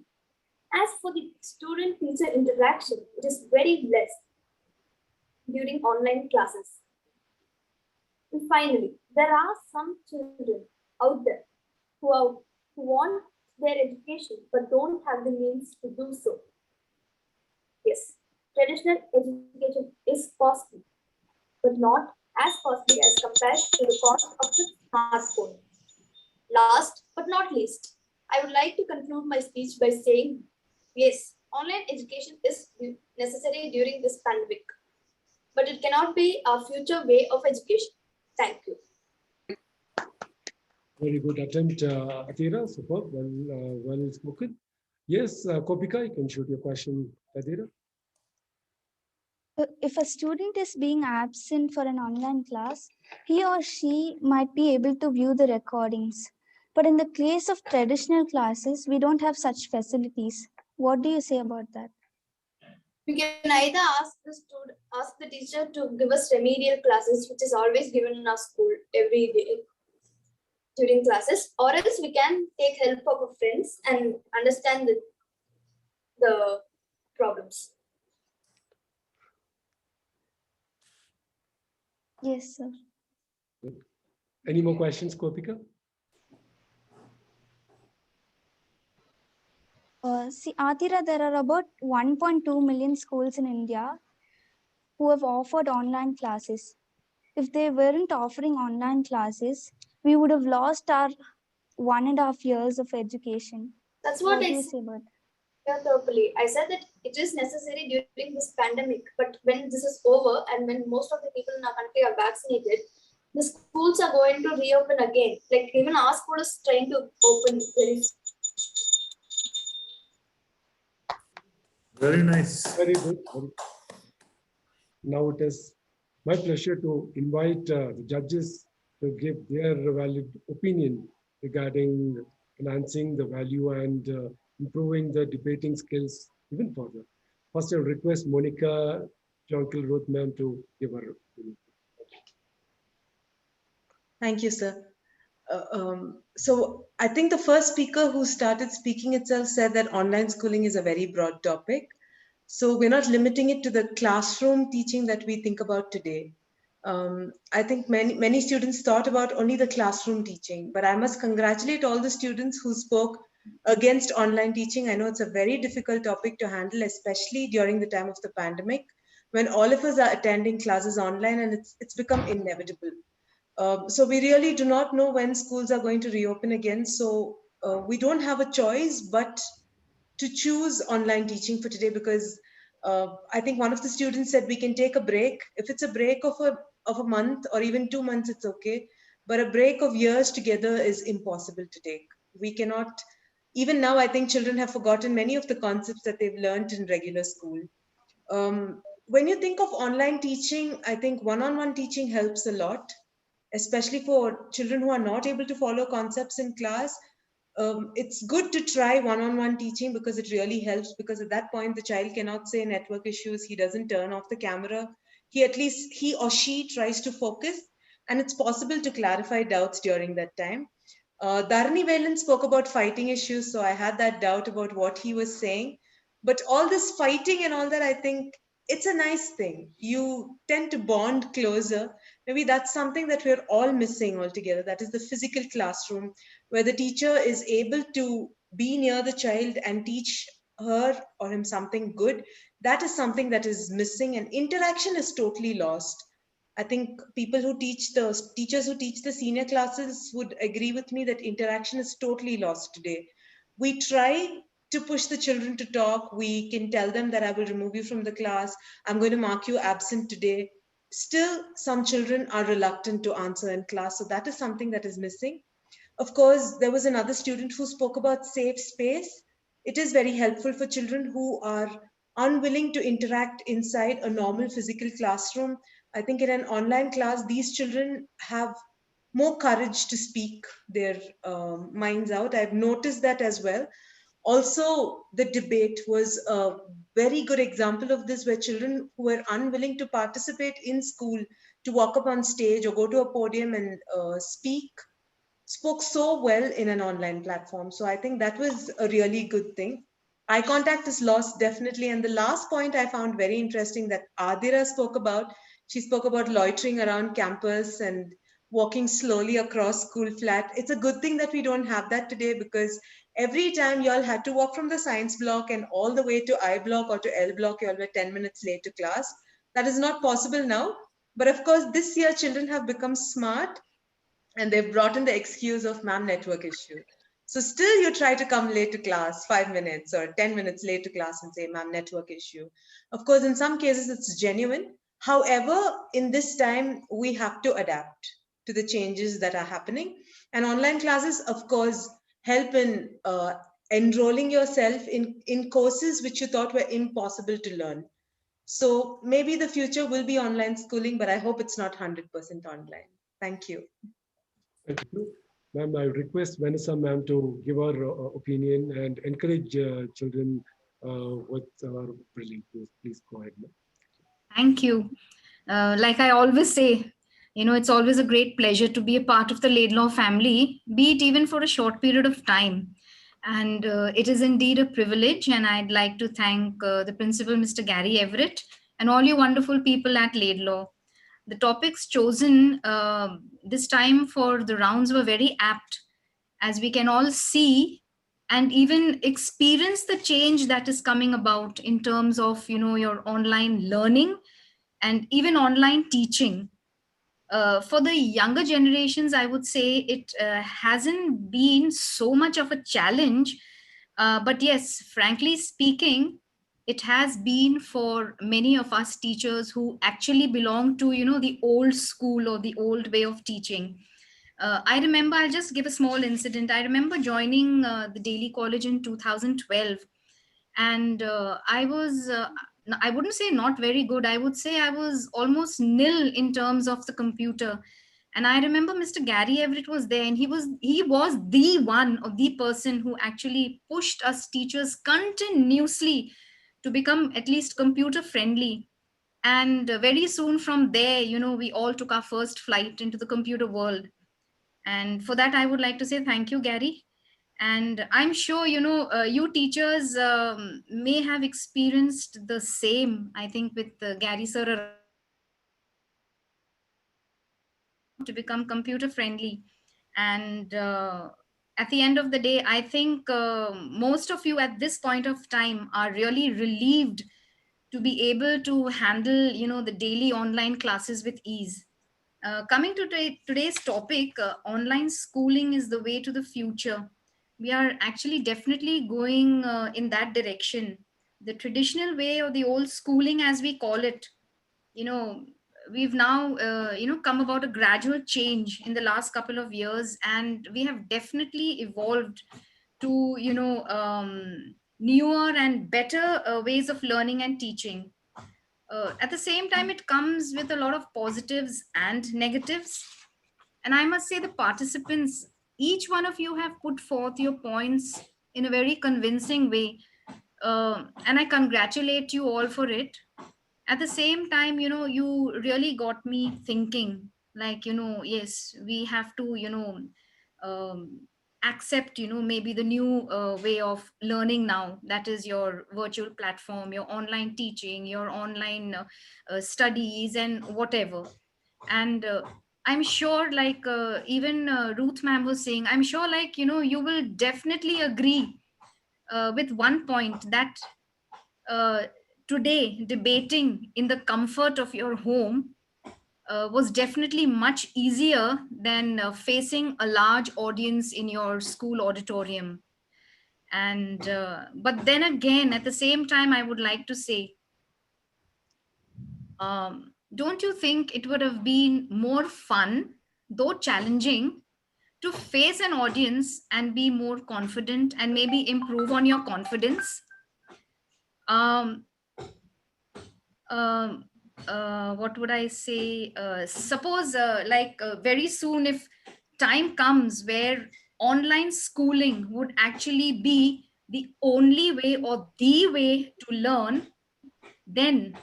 As for the student-teacher interaction, it is very less during online classes. And finally, there are some children out there who want their education but don't have the means to do so. Yes, traditional education is costly, but not as costly as compared to the cost of the smartphone. Last but not least, I would like to conclude my speech by saying, yes, online education is necessary during this pandemic, but it cannot be our future way of education. Thank you. Very good attempt, Atira. Superb. Well spoken. Yes, Kopika, you can shoot your question, Atira. If a student is being absent for an online class, he or she might be able to view the recordings. But in the case of traditional classes, we don't have such facilities. What do you say about that? We can either ask the teacher to give us remedial classes, which is always given in our school every day during classes, or else we can take help of our friends and understand the problems. Yes, sir. Any more questions, Kopika? See, Atira, there are about 1.2 million schools in India who have offered online classes. If they weren't offering online classes, we would have lost our 1.5 years of education. That's what do I you said. say about that? Yeah, totally. I said that it is necessary during this pandemic, but when this is over and when most of the people in our country are vaccinated, the schools are going to reopen again. Like even our school is trying to open very soon. Very nice. Very good. Now it is my pleasure to invite the judges to give their valid opinion regarding enhancing the value and improving the debating skills even further. First, I'll request Monica Jonkel Ruth ma'am to give her opinion. Thank you, sir. So I think the first speaker who started speaking itself said that online schooling is a very broad topic. So we're not limiting it to the classroom teaching that we think about today. I think many students thought about only the classroom teaching, but I must congratulate all the students who spoke against online teaching. I know it's a very difficult topic to handle, especially during the time of the pandemic, when all of us are attending classes online and it's become inevitable. So we really do not know when schools are going to reopen again. So we don't have a choice but to choose online teaching for today, because I think one of the students said we can take a break. If it's a break of a month or even 2 months, it's okay. But a break of years together is impossible to take. We cannot, even now, I think children have forgotten many of the concepts that they've learned in regular school. When you think of online teaching, I think one-on-one teaching helps a lot, especially for children who are not able to follow concepts in class. It's good to try one-on-one teaching because it really helps, because at that point the child cannot say network issues, he doesn't turn off the camera, he or she tries to focus, and it's possible to clarify doubts during that time. Dharani Velan spoke about fighting issues, so I had that doubt about what he was saying. But all this fighting and all that, I think it's a nice thing. You tend to bond closer. Maybe that's something that we're all missing altogether. That is the physical classroom, where the teacher is able to be near the child and teach her or him something good. That is something that is missing, and interaction is totally lost. I think people who teachers who teach the senior classes would agree with me that interaction is totally lost today. We try to push the children to talk. We can tell them that I will remove you from the class. I'm going to mark you absent today. Still, some children are reluctant to answer in class. So that is something that is missing. Of course, there was another student who spoke about safe space. It is very helpful for children who are unwilling to interact inside a normal physical classroom. I think in an online class, these children have more courage to speak their minds out. I've noticed that as well. Also, the debate was a very good example of this, where children who were unwilling to participate in school, to walk up on stage or go to a podium and spoke so well in an online platform. So I think that was a really good thing. Eye contact is lost, definitely. And the last point I found very interesting that Adira spoke about, she spoke about loitering around campus and walking slowly across school flat. It's a good thing that we don't have that today, because every time y'all had to walk from the science block and all the way to I block or to L block, y'all were 10 minutes late to class. That is not possible now. But of course, this year children have become smart and they've brought in the excuse of ma'am network issue. So still you try to come late to class, 5 minutes or 10 minutes late to class and say ma'am network issue. Of course, in some cases it's genuine. However, in this time, we have to adapt. to the changes that are happening. And online classes, of course, help in enrolling yourself in courses which you thought were impossible to learn. So maybe the future will be online schooling, but I hope it's not 100% online. Thank you. Thank you. Ma'am, I request Vanessa ma'am to give her opinion and encourage children with our brilliant news. Please go ahead, ma'am. Thank you. Like I always say, it's always a great pleasure to be a part of the Laidlaw family, be it even for a short period of time. And it is indeed a privilege. And I'd like to thank the principal, Mr. Gary Everett, and all you wonderful people at Laidlaw. The topics chosen this time for the rounds were very apt, as we can all see and even experience the change that is coming about in terms of, your online learning and even online teaching. For the younger generations, I would say it hasn't been so much of a challenge. But yes, frankly speaking, it has been for many of us teachers who actually belong to, the old school or the old way of teaching. I remember, I'll just give a small incident. I remember joining the Daily College in 2012. And I wouldn't say not very good. I would say I was almost nil in terms of the computer. And I remember Mr. Gary Everett was there, and he was the one or the person who actually pushed us teachers continuously to become at least computer friendly. And very soon from there, we all took our first flight into the computer world. And for that, I would like to say thank you, Gary. And I'm sure, you teachers may have experienced the same, I think, with Gary sir, to become computer friendly. And at the end of the day, I think most of you at this point of time are really relieved to be able to handle, the daily online classes with ease. Coming to today's topic, online schooling is the way to the future. We are actually definitely going in that direction. The traditional way, or the old schooling as we call it, we've now, come about a gradual change in the last couple of years, and we have definitely evolved to, newer and better ways of learning and teaching. At the same time, it comes with a lot of positives and negatives. And I must say, the participants, each one of you have put forth your points in a very convincing way. And I congratulate you all for it. At the same time, you really got me thinking, like, yes, we have to, accept, maybe the new way of learning now, that is your virtual platform, your online teaching, your online studies and whatever. And I'm sure, like even Ruth ma'am was saying, I'm sure, like, you will definitely agree with one point, that today debating in the comfort of your home was definitely much easier than facing a large audience in your school auditorium. And but then again, at the same time, I would like to say, don't you think it would have been more fun, though challenging, to face an audience and be more confident and maybe improve on your confidence? um, what would I say? Suppose very soon, if time comes where online schooling would actually be the only way or the way to learn, then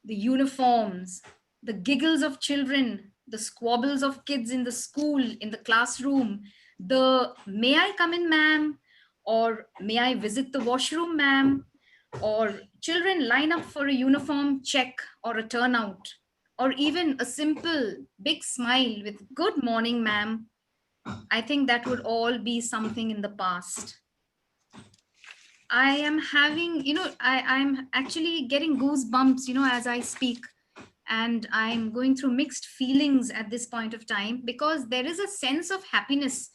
the uniforms, the giggles of children, the squabbles of kids in the school, in the classroom, the "may I come in, ma'am?" or "may I visit the washroom, ma'am?" or children line up for a uniform check or a turnout, or even a simple big smile with "good morning, ma'am." I think that would all be something in the past. I am having, I'm actually getting goosebumps, as I speak. And I'm going through mixed feelings at this point of time, because there is a sense of happiness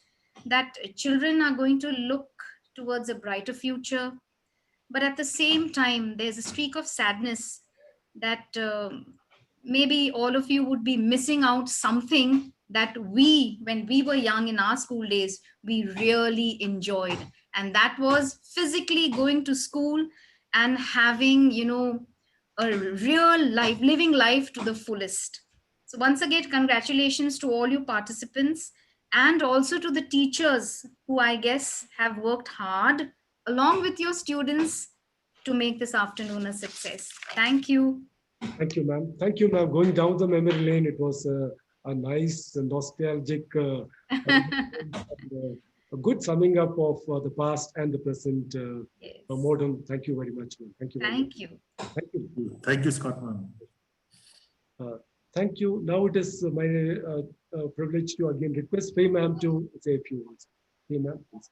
that children are going to look towards a brighter future. But at the same time, there's a streak of sadness that maybe all of you would be missing out something that we, when we were young in our school days, we really enjoyed. And that was physically going to school and having, a real life, living life to the fullest. So once again, congratulations to all you participants and also to the teachers who I guess have worked hard along with your students to make this afternoon a success. Thank you. Thank you, ma'am. Thank you, ma'am. Going down the memory lane, it was a nice, nostalgic, a good summing up of the past and the present modern. Thank you very much, ma'am. Thank you. Thank you. Thank you. Thank you, Scott, ma'am. Thank you. Now it is my privilege to again request Faye ma'am to say a few words. Faye ma'am, please.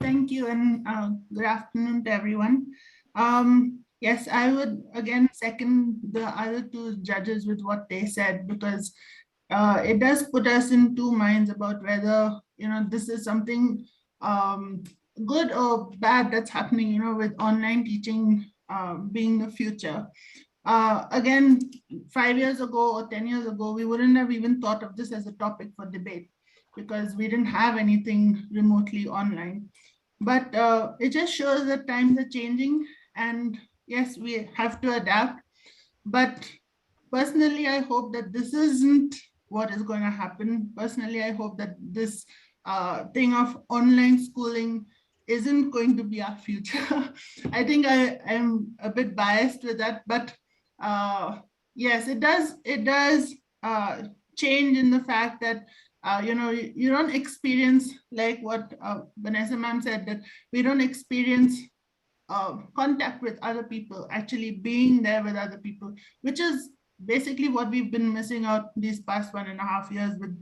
Thank you, and good afternoon to everyone. Yes, I would again second the other two judges with what they said, because it does put us in two minds about whether this is something good or bad that's happening, with online teaching being the future. Again, 5 years ago or 10 years ago, we wouldn't have even thought of this as a topic for debate because we didn't have anything remotely online. But it just shows that times are changing, and yes, we have to adapt. But personally, I hope that this isn't what is going to happen. Personally, I hope that this thing of online schooling isn't going to be our future. I think I'm a bit biased with that, but yes, it does change in the fact that you don't experience, like what Vanessa ma'am said, that we don't experience contact with other people, actually being there with other people, which is basically what we've been missing out these past 1.5 years with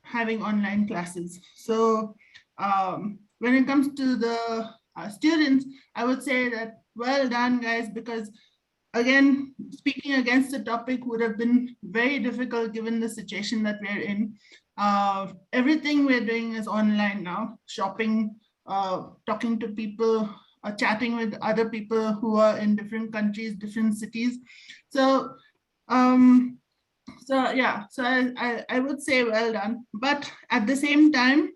having online classes. So when it comes to the students, I would say that well done, guys, because again, speaking against the topic would have been very difficult given the situation that we're in. Everything we're doing is online now, shopping, talking to people, chatting with other people who are in different countries, different cities. So, yeah, so I would say well done. But at the same time,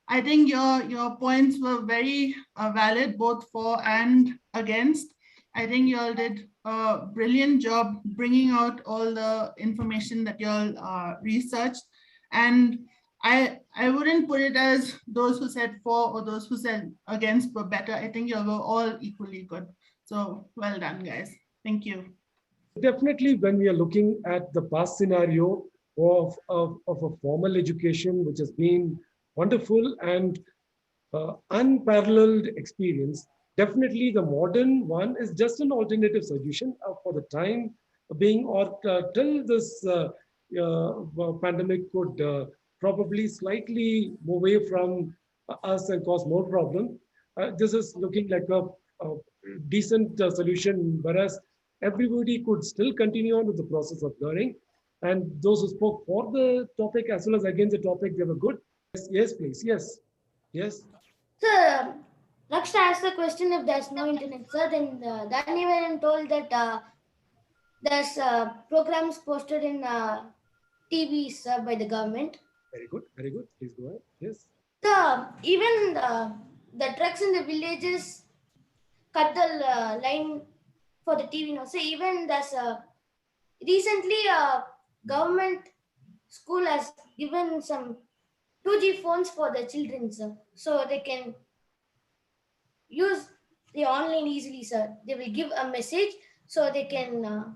I think your points were very valid, both for and against. I think you all did a brilliant job bringing out all the information that you all researched. And I wouldn't put it as those who said for or those who said against were better. I think you all were all equally good. So well done, guys. Thank you. Definitely, when we are looking at the past scenario of a formal education, which has been wonderful and unparalleled experience, definitely the modern one is just an alternative solution for the time being, or till this pandemic could probably slightly move away from us and cause more problem. This is looking like a decent solution, whereas everybody could still continue on with the process of learning. And those who spoke for the topic as well as against the topic, they were good. Yes, please. Yes. Sir, Raksha asked the question if there's no internet, sir. Then Daniel told that there's programs posted in TV, sir, by the government. Very good. Very good. Please go ahead. Yes. Sir, even the trucks in the villages cut the line for the TV now. So even there's recently government school has given some 2G phones for the children, sir, so they can use the online easily, sir. They will give a message so they can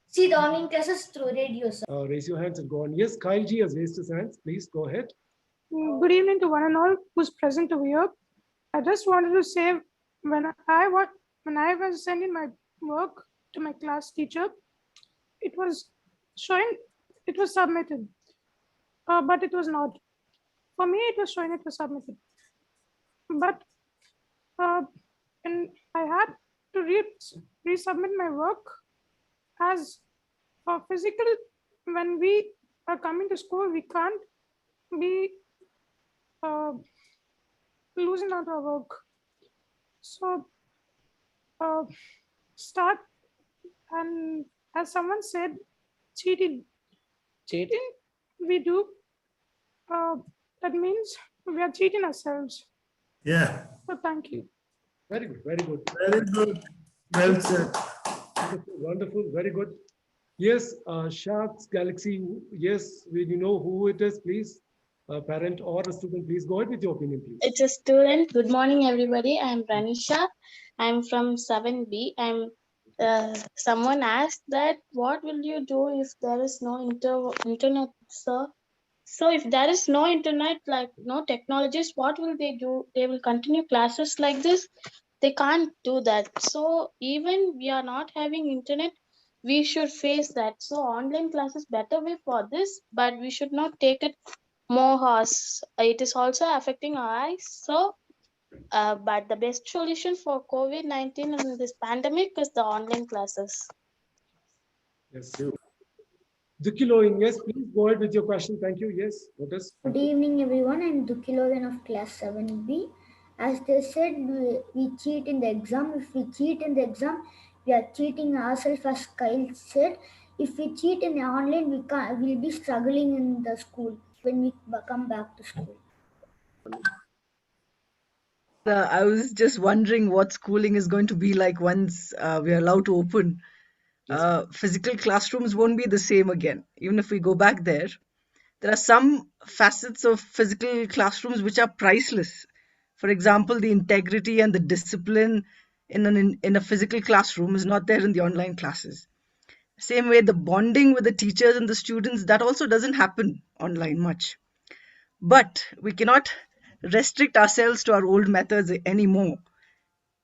see the online classes through radio, sir. Raise your hands and go on. Yes, Kyle G has raised his hands. Please go ahead. Good evening to one and all who's present over here. I just wanted to say, when I was sending my work to my class teacher, it was showing it was submitted, but it was not. For me, it was showing it was submitted, but and I had to resubmit my work as physical. When we are coming to school, we can't be losing out our work. So start, and as someone said, cheating. Cheating, we do. That means we are cheating ourselves. Yeah. So thank you. Very good, very good. Very good. Well said. Wonderful, wonderful, very good. Yes, Sharks Galaxy, yes, we know who it is, please. A parent or a student, please go ahead with your opinion, please. It's a student. Good morning, everybody. I'm Pranisha. I'm from 7B. Someone asked that what will you do if there is no internet, sir? So if there is no internet, like no technologies, what will they do? They will continue classes like this? They can't do that. So even we are not having internet, we should face that. So online class is better way for this, but we should not take it more harsh. It is also affecting our eyes. So, but the best solution for COVID-19 and this pandemic is the online classes. Yes. Dukiloin, yes, please go ahead with your question. Thank you. Yes, Lotus. Good evening, everyone. I'm Dukiloin of class 7B. As they said, we cheat in the exam. If we cheat in the exam, we are cheating ourselves, as Kyle said. If we cheat in the online, we'll be struggling in the school when we come back to school. I was just wondering what schooling is going to be like once we are allowed to open. Physical classrooms won't be the same again, even if we go back there. There are some facets of physical classrooms which are priceless. For example, the integrity and the discipline in a physical classroom is not there in the online classes. Same way, the bonding with the teachers and the students, that also doesn't happen online much. But we cannot restrict ourselves to our old methods anymore.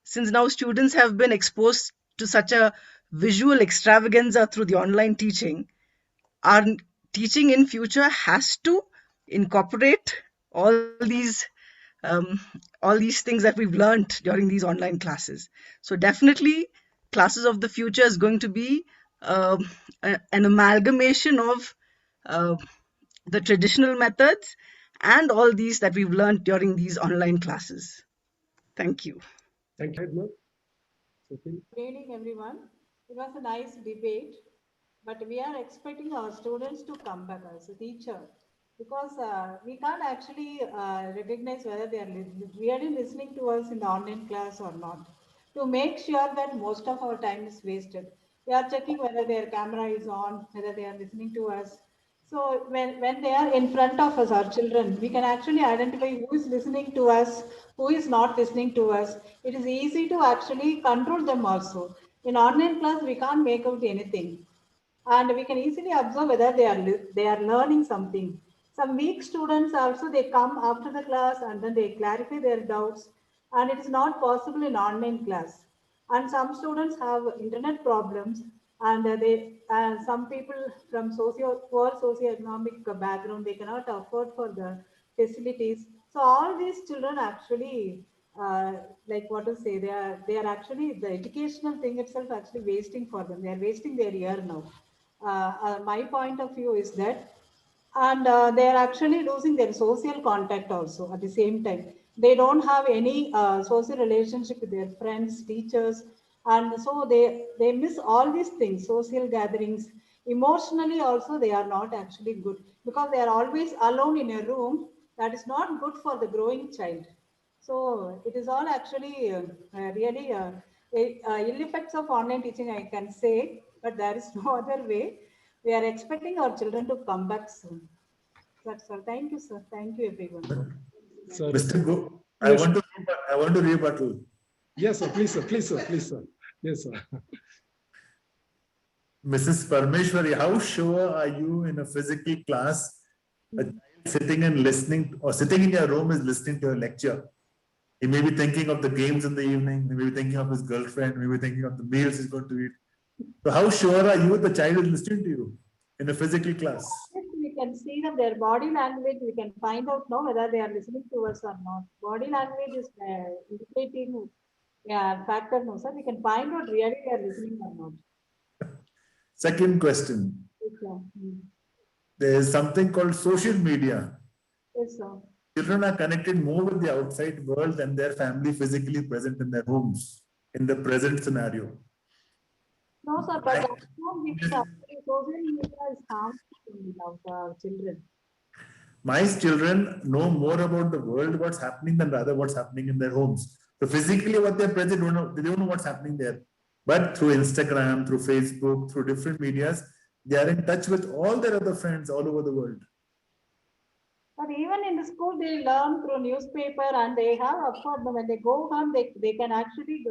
Since now students have been exposed to such a visual extravaganza through the online teaching, our teaching in future has to incorporate all these things that we've learned during these online classes. So definitely classes of the future is going to be an amalgamation of the traditional methods and all these that we've learned during these online classes. Thank you. Thank you. Good evening, everyone. It was a nice debate, but we are expecting our students to come back as a teacher, because we can't actually recognize whether they are really listening to us in the online class or not. To make sure that most of our time is wasted, we are checking whether their camera is on, whether they are listening to us. So when they are in front of us, our children, we can actually identify who is listening to us, who is not listening to us. It is easy to actually control them also. In online class, we can't make out anything. And we can easily observe whether they are learning something. Some weak students also, they come after the class and then they clarify their doubts. And it is not possible in online class. And some students have internet problems, and some people from poor socioeconomic background, they cannot afford for the facilities. So all these children actually, like what to say, they are actually, the educational thing itself actually wasting for them. They are wasting their year now. My point of view is that, and they are actually losing their social contact also at the same time. They don't have any social relationship with their friends, teachers, and so they miss all these things, social gatherings. Emotionally also, they are not actually good, because they are always alone in a room. That is not good for the growing child. So it is all actually really ill effects of online teaching, I can say, but there is no other way. We are expecting our children to come back soon. That's all. Thank you, sir. Thank you, everyone. Sir, Mr. Go, yes. I want to rebuttal. Yes, sir. Please, sir. Please, sir. Please, sir. Yes, sir. Mrs. Parmeshwari, how sure are you in a physical class, a child sitting and listening, or sitting in your room is listening to a lecture? He may be thinking of the games in the evening, he may be thinking of his girlfriend, he may be thinking of the meals he's going to eat. So how sure are you the child is listening to you in a physical class? We can see that their body language, we can find out now whether they are listening to us or not. Body language is indicating factor, no, sir. We can find out really they are listening or not. Second question. Yes, sir. There is something called social media. Yes, sir. Children are connected more with the outside world than their family physically present in their homes in the present scenario. No, sir, but that's not because social media is harmful to children. My children know more about the world, what's happening, than rather what's happening in their homes. So physically, what they're present, they don't know what's happening there. But through Instagram, through Facebook, through different medias, they are in touch with all their other friends all over the world. But even in the school, they learn through newspaper, and they have, of course, when they go home, they can actually,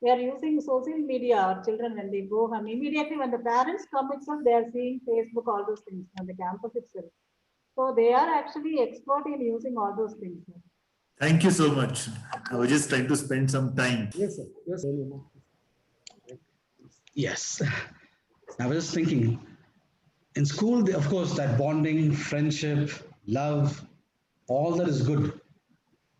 they are using social media, our children, when they go home. Immediately when the parents come itself, they are seeing Facebook, all those things on the campus itself. So they are actually expert in using all those things. Thank you so much. I was just trying to spend some time. Yes, sir. Yes, sir. Yes. I was just thinking, in school, of course, that bonding, friendship, love, all that is good.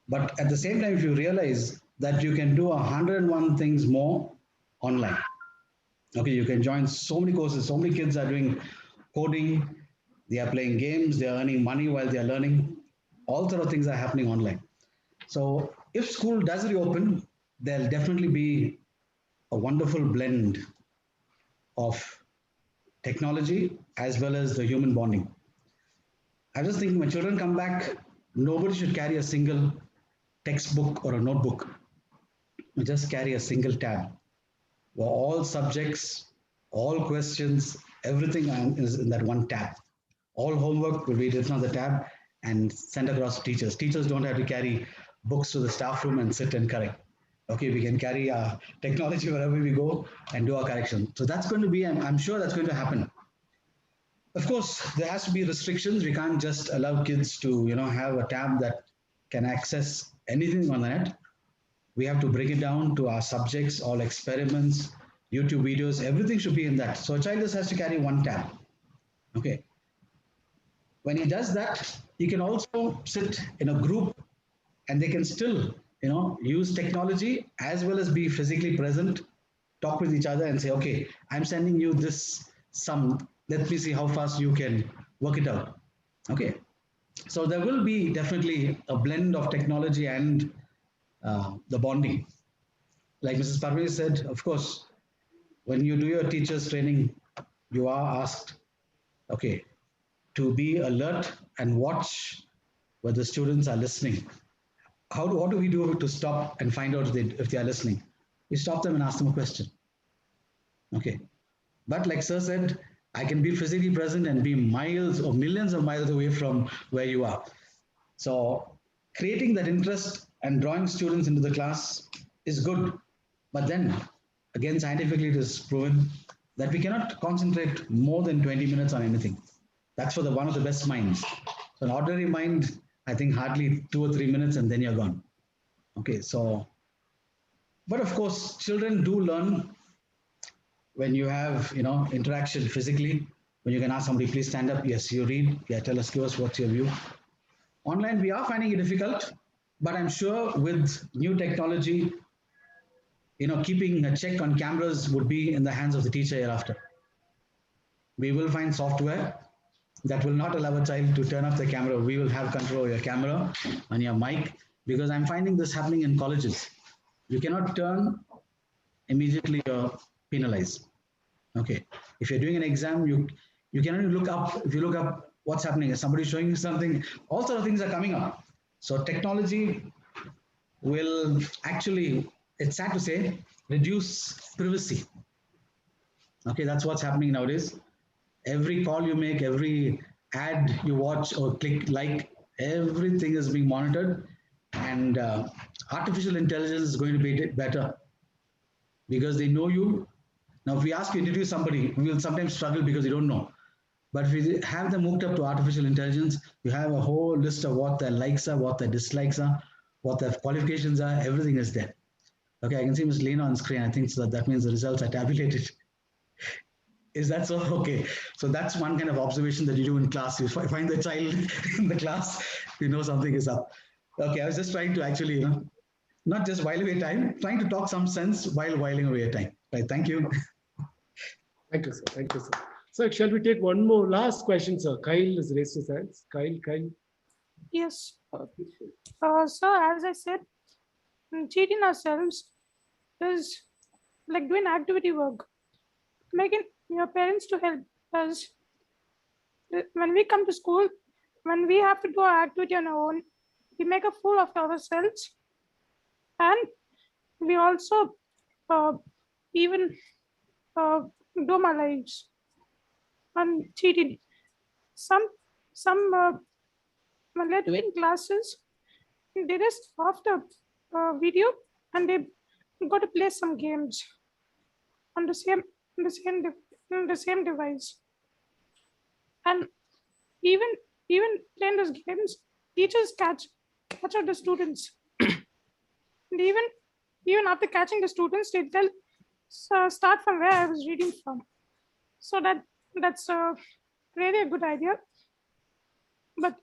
But at the same time, if you realize that you can do 101 things more online. Okay, you can join so many courses. So many kids are doing coding, they are playing games, they are earning money while they are learning. All sort of things are happening online. So if school does reopen, there'll definitely be a wonderful blend of technology as well as the human bonding. I was just thinking when children come back, nobody should carry a single textbook or a notebook. You just carry a single tab where all subjects, all questions, everything is in that one tab. All homework will be written on the tab and sent across to teachers. Teachers don't have to carry books to the staff room and sit and correct. Okay, we can carry technology wherever we go and do our correction. So that's going to be, I'm sure that's going to happen. Of course, there has to be restrictions. We can't just allow kids to, have a tab that can access anything on the net. We have to bring it down to our subjects, all experiments, YouTube videos, everything should be in that. So a child just has to carry one tab. Okay. When he does that, he can also sit in a group and they can still, use technology as well as be physically present, talk with each other and say, okay, I'm sending you this sum. Let me see how fast you can work it out. Okay. So there will be definitely a blend of technology and the bonding. Like Mrs. Parvez said, of course, when you do your teacher's training, you are asked, okay, to be alert and watch whether students are listening. What do we do to stop and find out if they are listening? We stop them and ask them a question. Okay. But like Sir said, I can be physically present and be miles or millions of miles away from where you are. So creating that interest and drawing students into the class is good. But then, again, scientifically it is proven that we cannot concentrate more than 20 minutes on anything. That's for one of the best minds. So an ordinary mind, I think hardly 2 or 3 minutes and then you're gone. Okay, so, but of course, children do learn when you have, interaction physically, when you can ask somebody, please stand up. Yes, you read. Yeah, tell us, give us what's your view. Online, we are finding it difficult, but I'm sure with new technology, keeping a check on cameras would be in the hands of the teacher hereafter. We will find software that will not allow a child to turn off the camera. We will have control of your camera and your mic, because I'm finding this happening in colleges. You cannot turn immediately or penalize. Okay. If you're doing an exam, you can only look up. If you look up what's happening, is somebody showing you something, all sort of things are coming up. So technology will actually, it's sad to say, reduce privacy. Okay, that's what's happening nowadays. Every call you make, every ad you watch or click like, everything is being monitored, and artificial intelligence is going to be better because they know you. Now, if we ask you to introduce somebody, we will sometimes struggle because you don't know. But if we have them hooked up to artificial intelligence, you have a whole list of what their likes are, what their dislikes are, what their qualifications are, everything is there. Okay, I can see Ms. Lena on screen. I think so that means the results are tabulated. Is that so? Okay. So that's one kind of observation that you do in class. You find the child in the class, you know something is up. Okay, I was just trying to actually, not just while away time, trying to talk some sense while whiling away time. Right, thank you. Thank you, sir. Thank you, sir. So shall we take one more last question, sir? Kyle has raised his hands. Kyle. Yes. So as I said, cheating ourselves is like doing activity work. making your parents to help us. When we come to school, when we have to do our activity on our own, we make a fool of ourselves, and we also even do our lives and cheating. Some when they're doing classes, they just off the video and they got to play some games on the same device. And even playing those games, teachers catch out the students. And even after catching the students, they tell start from where I was reading from. So that's really a good idea. But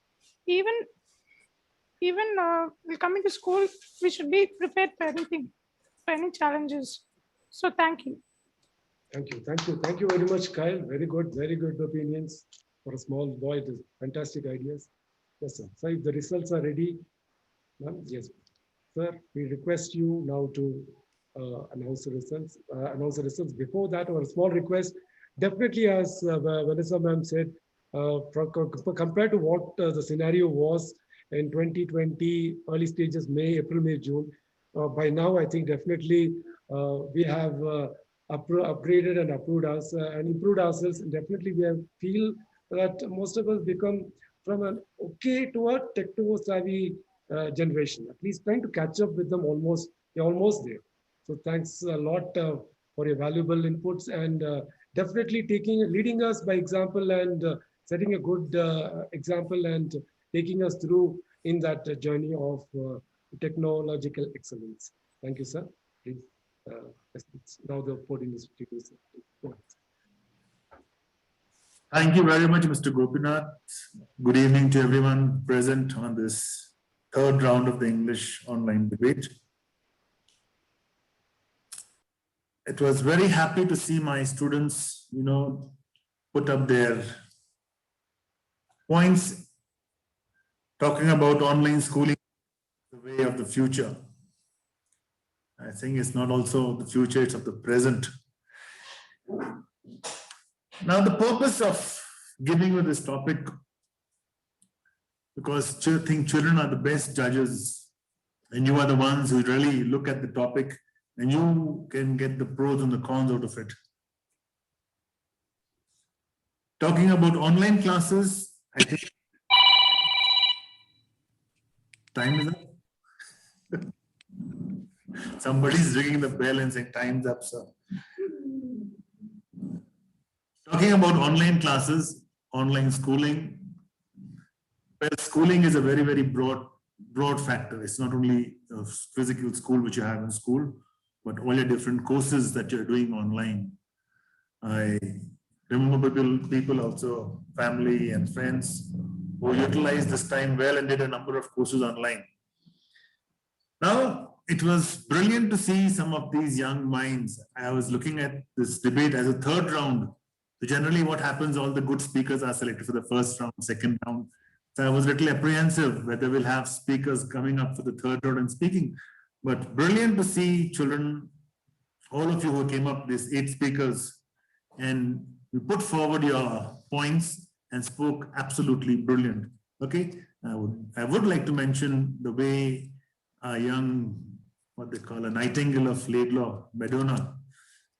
even coming to school, we should be prepared for anything, for any challenges. So thank you. Thank you very much, Kyle. Very good opinions for a small boy. It is fantastic ideas. Yes, sir. So if the results are ready, yes, sir, we request you now to announce the results. Before that, or a small request, definitely, as Vanessa ma'am said, compared to what the scenario was in 2020, early stages, April, May, June, by now, I think definitely we have upgraded and improved ourselves. And definitely, we feel that most of us become from an okay to a techno-savvy generation, at least trying to catch up with them almost there. So thanks a lot for your valuable inputs, and definitely leading us by example and setting a good example and taking us through in that journey of technological excellence. Thank you, sir. Please, now the podium is to you, sir. Thank you very much, Mr. Gopinath. Good evening to everyone present on this third round of the English online debate. It was very happy to see my students, put up their points talking about online schooling, the way of the future. I think it's not also the future, it's of the present. Now, the purpose of giving you this topic, because I think children are the best judges, and you are the ones who really look at the topic, and you can get the pros and the cons out of it. Talking about online classes, I think time is up. Somebody's ringing the bell and saying time's up, sir. Talking about online classes, online schooling. Well, schooling is a very, very broad factor. It's not only a physical school which you have in school, but all your different courses that you're doing online. I remember people also, family and friends, who utilized this time well and did a number of courses online. Now, it was brilliant to see some of these young minds. I was looking at this debate as a third round. So generally what happens, all the good speakers are selected for the first round, second round. So I was a little apprehensive whether we'll have speakers coming up for the third round and speaking. But brilliant to see children, all of you who came up, these 8 speakers, and you put forward your points and spoke absolutely brilliant. Okay, I would like to mention the way a young, what they call a nightingale of Laidlaw, Madonna,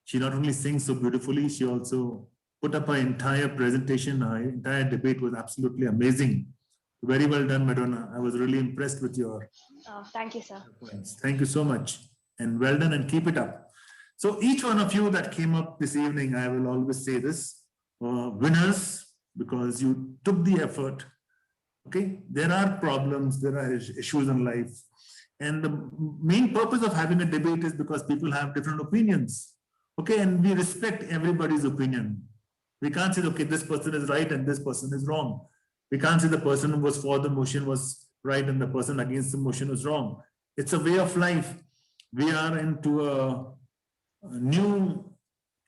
she not only sings so beautifully, she also put up her entire presentation. Her entire debate was absolutely amazing. Very well done, Madonna. I was really impressed with your thank you, sir. points. Thank you so much, and well done, and keep it up. So each one of you that came up this evening, I will always say this, winners, because you took the effort. Okay, there are problems, there are issues in life. And the main purpose of having a debate is because people have different opinions. Okay, and we respect everybody's opinion. We can't say, okay, this person is right and this person is wrong. We can't say the person who was for the motion was right and the person against the motion was wrong. It's a way of life. We are into a new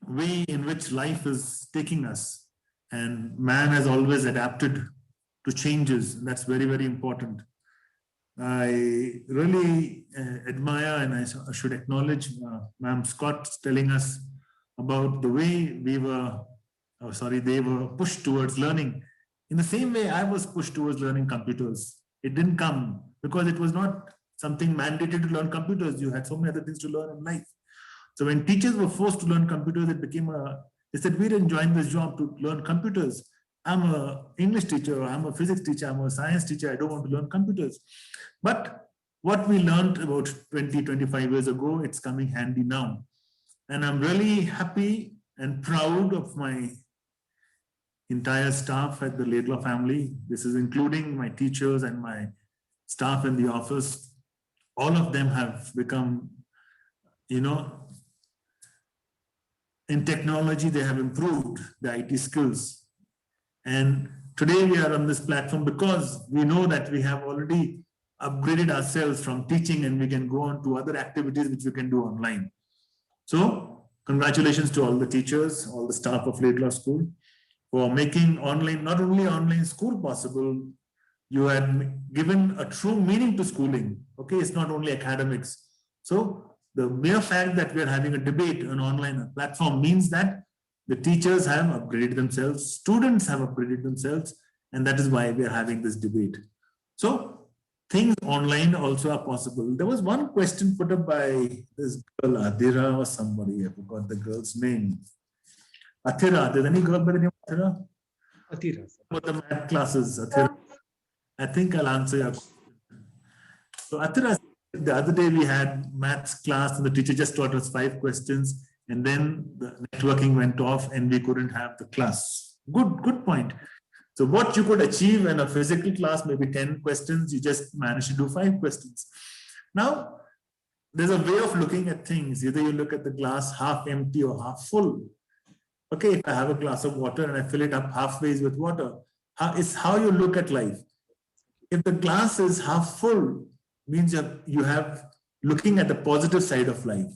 way in which life is taking us. And man has always adapted to changes. That's very, very important. I really admire, and I should acknowledge Ma'am Scott telling us about the way they were pushed towards learning. In the same way, I was pushed towards learning computers. It didn't come because it was not something mandated to learn computers. You had so many other things to learn in life. So when teachers were forced to learn computers, it became they said, we didn't join this job to learn computers. I'm an English teacher, I'm a physics teacher, I'm a science teacher, I don't want to learn computers. But what we learned about 20, 25 years ago, it's coming handy now. And I'm really happy and proud of my entire staff at the Laidlaw family. This is including my teachers and my staff in the office. All of them have become, in technology, they have improved the IT skills. And today we are on this platform because we know that we have already upgraded ourselves from teaching and we can go on to other activities which we can do online. So congratulations to all the teachers, all the staff of Laidlaw School for making online, not only online school possible, you had given a true meaning to schooling. Okay, it's not only academics. So the mere fact that we are having a debate on online platform means that the teachers have upgraded themselves, students have upgraded themselves, and that is why we are having this debate. So things online also are possible. There was one question put up by this girl, Adira or somebody, I forgot the girl's name. Athira, there's any girl by the name of Athira? Athira. About the math classes, Athira. I think I'll answer your question. So Athira, the other day we had maths class and the teacher just taught us 5 questions and then the networking went off and we couldn't have the class. Good point. So what you could achieve in a physical class, maybe 10 questions, you just managed to do 5 questions. Now, there's a way of looking at things. Either you look at the glass half empty or half full. Okay, if I have a glass of water and I fill it up halfway with water, it's how you look at life. If the glass is half full, means you have looking at the positive side of life.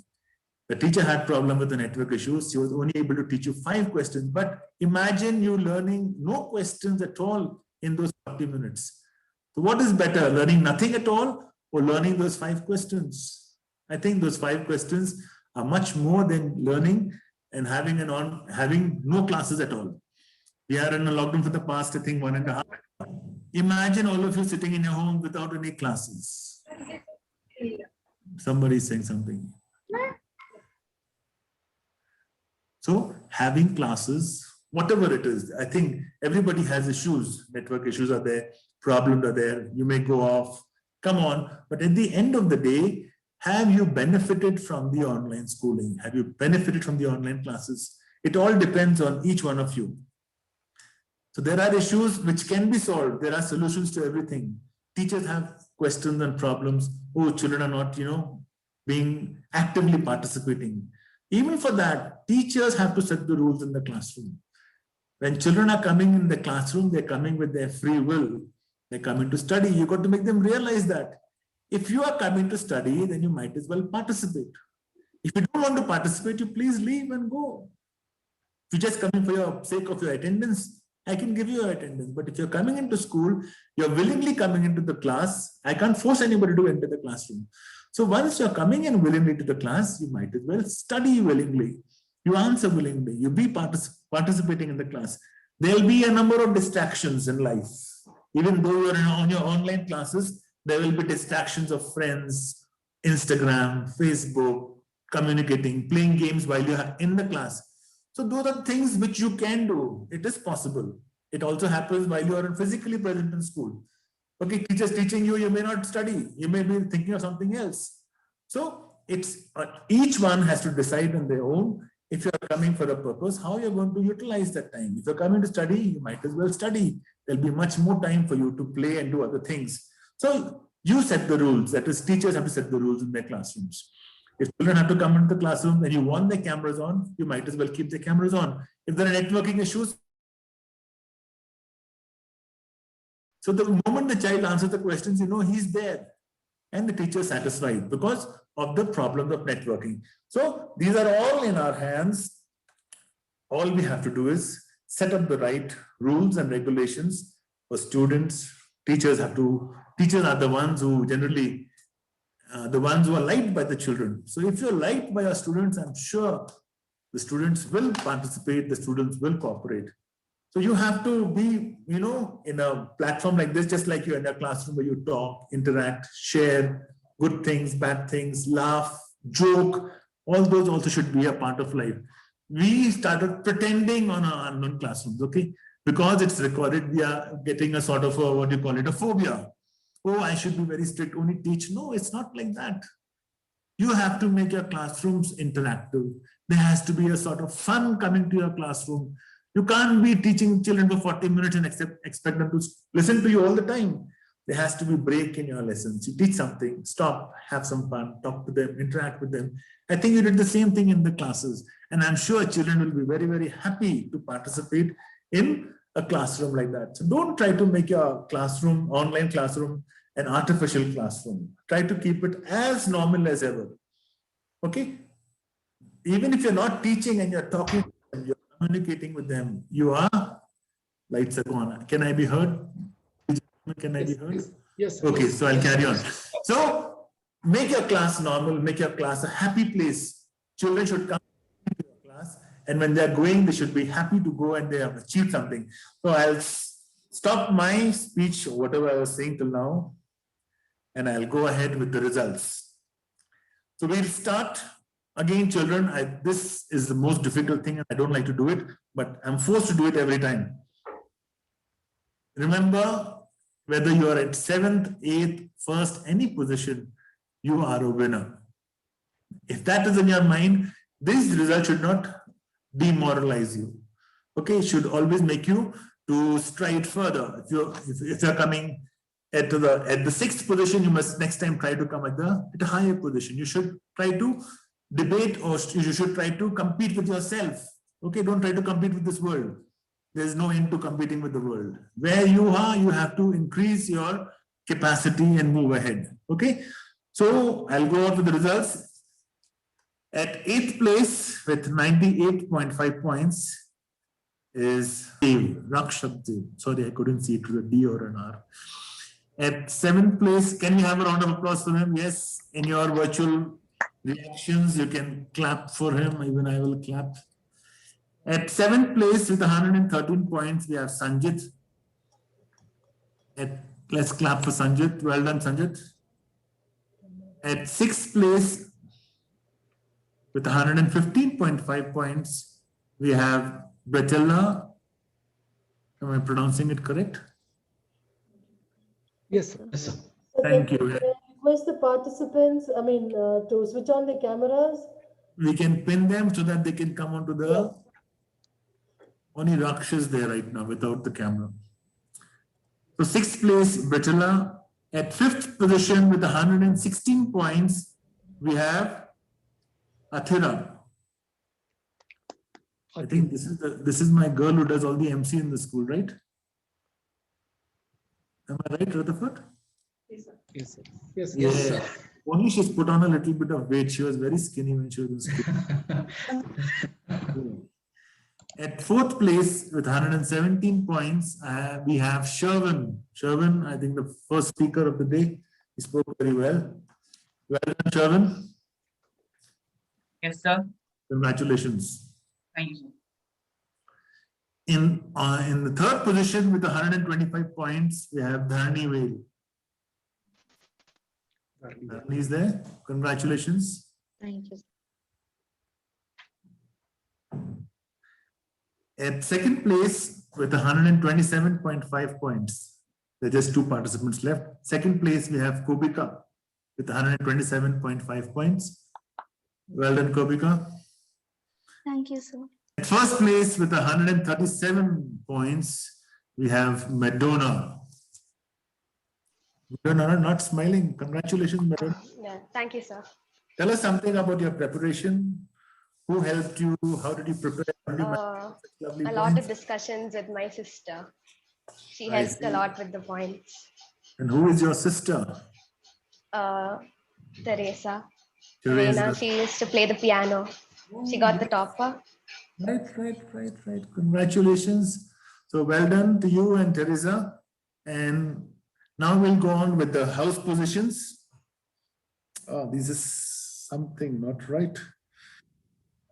The teacher had problem with the network issues. She was only able to teach you 5 questions, but imagine you learning no questions at all in those 40 minutes. So what is better, learning nothing at all or learning those 5 questions? I think those 5 questions are much more than learning and having no classes at all. We are in a lockdown for the past, I think, 1.5. Imagine all of you sitting in your home without any classes. Somebody is saying something. So having classes, whatever it is, I think everybody has issues. Network issues are there, problems are there. You may go off, come on. But at the end of the day, have you benefited from the online schooling? Have you benefited from the online classes? It all depends on each one of you. So there are issues which can be solved. There are solutions to everything. Teachers have questions and problems. Oh, children are not, being actively participating. Even for that, teachers have to set the rules in the classroom. When children are coming in the classroom, they're coming with their free will. They're coming to study. You got to make them realize that. If you are coming to study, then you might as well participate. If you don't want to participate, you please leave and go. If you're just coming for your sake of your attendance, I can give you your attendance. But if you're coming into school, you're willingly coming into the class. I can't force anybody to enter the classroom. So once you're coming in willingly to the class, you might as well study willingly. You answer willingly. You be participating in the class. There'll be a number of distractions in life. Even though you're on your online classes, there will be distractions of friends, Instagram, Facebook, communicating, playing games while you're in the class. So those are things which you can do. It is possible. It also happens while you are physically present in school. Okay, teachers teaching you, you may not study. You may be thinking of something else. So it's each one has to decide on their own. If you're coming for a purpose, how you're going to utilize that time. If you're coming to study, you might as well study. There'll be much more time for you to play and do other things. So you set the rules. That is, teachers have to set the rules in their classrooms. If children have to come into the classroom and you want their cameras on, you might as well keep the cameras on. If there are networking issues, so the moment the child answers the questions, he's there and the teacher is satisfied because of the problem of networking. So these are all in our hands. All we have to do is set up the right rules and regulations for students. Teachers are the ones who generally the ones who are liked by the children. So if you're liked by your students, I'm sure the students will participate, the students will cooperate. So you have to be, in a platform like this, just like you're in a classroom where you talk, interact, share good things, bad things, laugh, joke, all those also should be a part of life. We started pretending on our unknown classrooms, okay? Because it's recorded, we are getting a sort of a phobia. Oh, I should be very strict, only teach. No, it's not like that. You have to make your classrooms interactive. There has to be a sort of fun coming to your classroom. You can't be teaching children for 40 minutes and expect them to listen to you all the time. There has to be a break in your lessons. You teach something, stop, have some fun, talk to them, interact with them. I think you did the same thing in the classes. And I'm sure children will be very, very happy to participate in a classroom like that. So don't try to make your classroom, online classroom, an artificial classroom. Try to keep it as normal as ever. Okay? Even if you're not teaching and you're talking to them, you're communicating with them, you are, lights are gone. Can I be heard? Can I be heard? Yes. Okay, so I'll carry on. So make your class normal, make your class a happy place. Children should come to your class, and when they're going, they should be happy to go and they have achieved something. So I'll stop my speech, whatever I was saying till now, and I'll go ahead with the results. So we'll start. Again, children, this is the most difficult thing and I don't like to do it, but I'm forced to do it every time. Remember, whether you are at 7th, 8th, 1st, any position, you are a winner. If that is in your mind, this result should not demoralize you. Okay, it should always make you to stride further. If you're coming at the 6th position, you must next time try to come at a higher position. You should try to debate, or you should try to compete with yourself. Okay, don't try to compete with this world. There's no end to competing with the world. Where you are, you have to increase your capacity and move ahead. Okay, so I'll go out with the results. At 8th place with 98.5 points is Rakshabdev. Sorry, I couldn't see it with a D or an R. At 7th place, can we have a round of applause for him? Yes, in your virtual reactions, you can clap for him. Even I will clap. At 7th place with 113 points, we have Sanjit. Let's clap for Sanjit. Well done, Sanjit. At 6th place with 115.5 points, we have Betella. Am I pronouncing it correct? Yes, sir. Thank you. Request the participants, to switch on the cameras. We can pin them so that they can come onto the... Only Raksh is there right now without the camera. So 6th place, Betella. At 5th position with 116 points, we have Athira. I think this is my girl who does all the MC in the school, right? Am I right, Rutherford? Yes, sir. Yes, Yeah. yes, sir. Only she's put on a little bit of weight. She was very skinny when she was in school. At 4th place with 117 points, we have Sherwin. Sherwin, I think the first speaker of the day, he spoke very well. Well done, Sherwin. Yes, sir. Congratulations. Thank you, sir. In the 3rd position with 125 points, we have Dharani Vail. Dharani is there. Congratulations. Thank you. At 2nd place with 127.5 points. There are just 2 participants left. 2nd place, we have Kobika with 127.5 points. Well done, Kobika. Thank you, sir. At 1st place with 137 points, we have Madonna. Madonna, not smiling. Congratulations, Madonna. Yeah, thank you, sir. Tell us something about your preparation. Who helped you? How did you prepare? How did you manage such lovely A lot of points? discussions with my sister. She I helped see. a lot with the points. And who is your sister? Teresa. Teresa. Teresa, she used to play the piano. She got the topper. Right. Congratulations. So well done to you and Teresa. And now we'll go on with the house positions. Oh, this is something not right.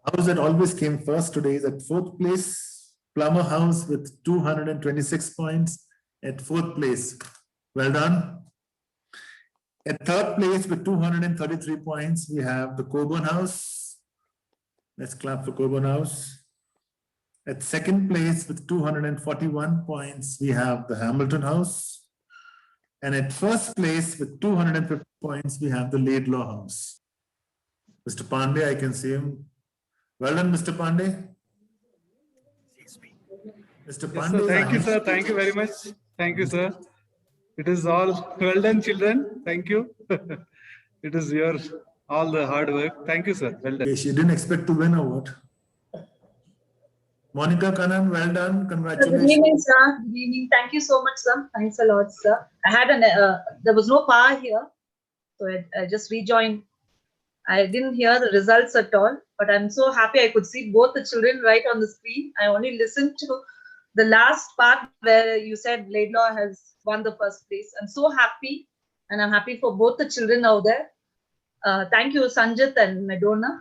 house that always came first today is at fourth place, Plummer House with 226 points at fourth place. Well done. At third place with 233 points, we have the Coburn House. Let's clap for Coburn House. At second place with 241 points, we have the Hamilton House. And at first place with 250 points, we have the Laidlaw House. Mr. Pandey, I can see him. Well done, Mr. Pandey. Mr. Pandey. Yes, sir. Thank you, sir. Thank you very much. Thank you, sir. It is all well done, children. Thank you. It is your all the hard work. Thank you, sir. Well done. Okay, she didn't expect to win or what? Monica Kannan, well done. Congratulations. Good evening, sir. Good evening. Thank you so much, sir. Thanks a lot, sir. I had there was no power here, so I just rejoined. I didn't hear the results at all, but I'm so happy I could see both the children right on the screen. I only listened to the last part where you said Laidlaw has won the first place. I'm so happy, and I'm happy for both the children out there. Thank you, Sanjit and Madonna.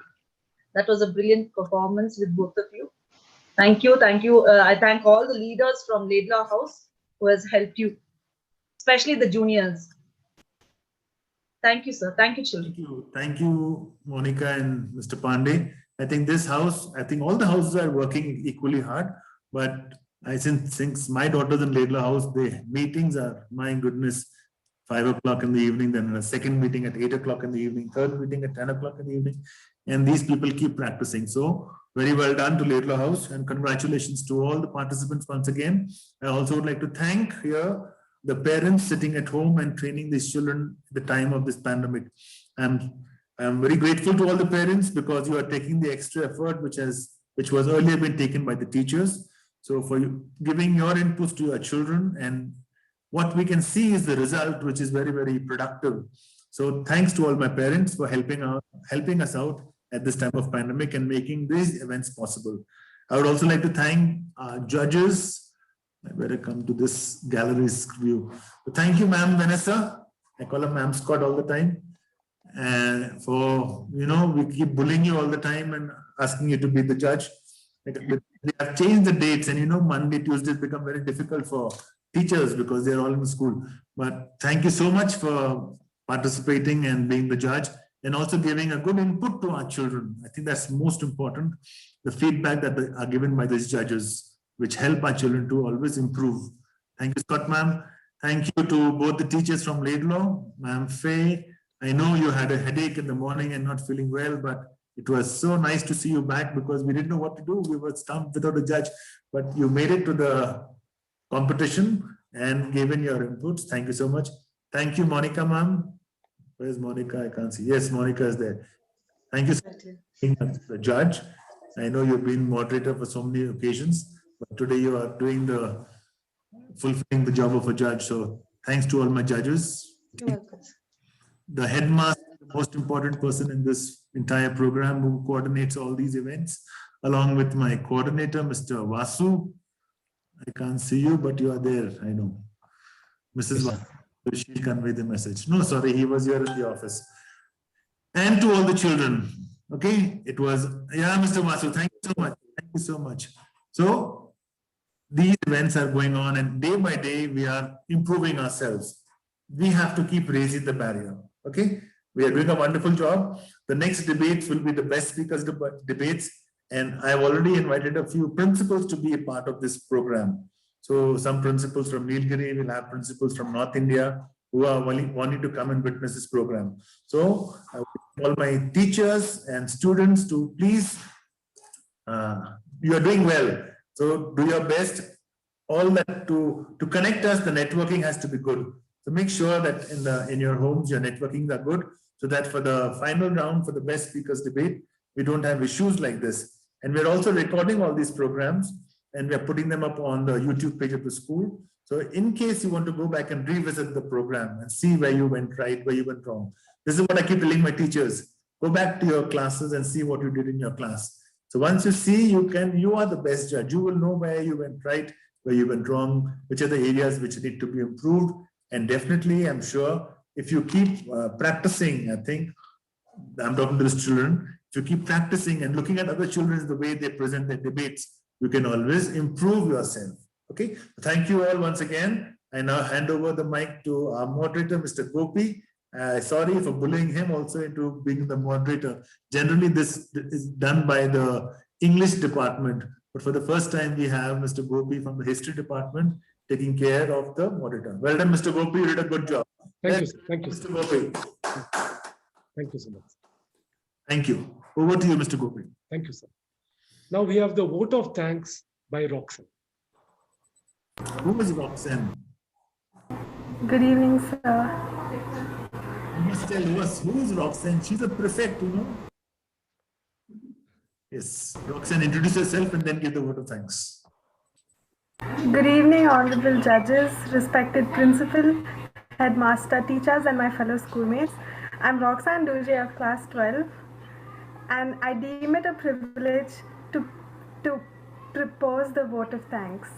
That was a brilliant performance with both of you. Thank you. Thank you. I thank all the leaders from Laidlaw House who has helped you, especially the juniors. Thank you, sir. Thank you, children. Thank you, Monica and Mr. Pandey. I think this house, I think all the houses are working equally hard, but since my daughter's in Laidlaw House, the meetings are, my goodness, 5 o'clock in the evening, then a second meeting at 8 o'clock in the evening, third meeting at 10 o'clock in the evening. And these people keep practicing. So very well done to Laidlaw House, and congratulations to all the participants once again. I also would like to thank here the parents sitting at home and training these children at the time of this pandemic. I'm very grateful to all the parents because you are taking the extra effort which was earlier been taken by the teachers. So for you giving your inputs to your children, and what we can see is the result, which is very, very productive. So thanks to all my parents for helping us out at this time of pandemic and making these events possible. I would also like to thank judges. I better come to this gallery's view. So thank you, Ma'am Vanessa. I call her Ma'am Scott all the time. And for, we keep bullying you all the time and asking you to be the judge. They have changed the dates, and Monday, Tuesdays become very difficult for teachers because they're all in school. But thank you so much for participating and being the judge, and also giving a good input to our children. I think that's most important, the feedback that are given by these judges, which help our children to always improve. Thank you, Scott, ma'am. Thank you to both the teachers from Laidlaw, Ma'am Faye. I know you had a headache in the morning and not feeling well, but it was so nice to see you back because we didn't know what to do. We were stumped without a judge, but you made it to the competition and given your inputs. Thank you so much. Thank you, Monica, ma'am. Where's Monica? I can't see. Yes, Monica is there. Thank you for being the judge. I know you've been moderator for so many occasions, but today you are fulfilling the job of a judge. So thanks to all my judges. The headmaster, the most important person in this entire program, who coordinates all these events, along with my coordinator, Mr. Vasu. I can't see you, but you are there. I know. Mrs. Vasu. She'll convey the message. No, sorry, he was here in the office. And to all the children. Okay, it was, Mr. Vasu, thank you so much. Thank you so much. So these events are going on, and day by day we are improving ourselves. We have to keep raising the barrier. Okay, we are doing a wonderful job. The next debates will be the best speakers debates, and I've already invited a few principals to be a part of this program. So some principals from Nilgiri, will have principals from North India who are wanting to come and witness this program. So I want all my teachers and students to please, you are doing well. So do your best. All that to connect us, the networking has to be good. So make sure that in your homes, your networkings are good, so that for the final round, for the best speakers debate, we don't have issues like this. And we're also recording all these programs, and we are putting them up on the YouTube page of the school. So in case you want to go back and revisit the program and see where you went right, where you went wrong. This is what I keep telling my teachers. Go back to your classes and see what you did in your class. So once you see, you are the best judge. You will know where you went right, where you went wrong, which are the areas which need to be improved. And definitely, I'm sure if you keep practicing, I think, I'm talking to the children, if you keep practicing and looking at other children the way they present their debates, you can always improve yourself. Okay, thank you all once again. I now hand over the mic to our moderator, Mr. Gopi. Sorry for bullying him also into being the moderator. Generally, this is done by the English department, but for the first time, we have Mr. Gopi from the history department taking care of the moderator. Well done, Mr. Gopi. You did a good job. Thank you, sir. Thank you, Mr. Gopi. Thank you so much. Thank you. Over to you, Mr. Gopi. Thank you, sir. Now we have the vote of thanks by Roxanne. Who is Roxanne? Good evening, sir. You must tell us who is Roxanne. She's a prefect, you know. Yes, Roxanne, introduce yourself and then give the vote of thanks. Good evening, honorable judges, respected principal, headmaster, teachers, and my fellow schoolmates. I'm Roxanne Doje of class 12, and I deem it a privilege to propose the vote of thanks.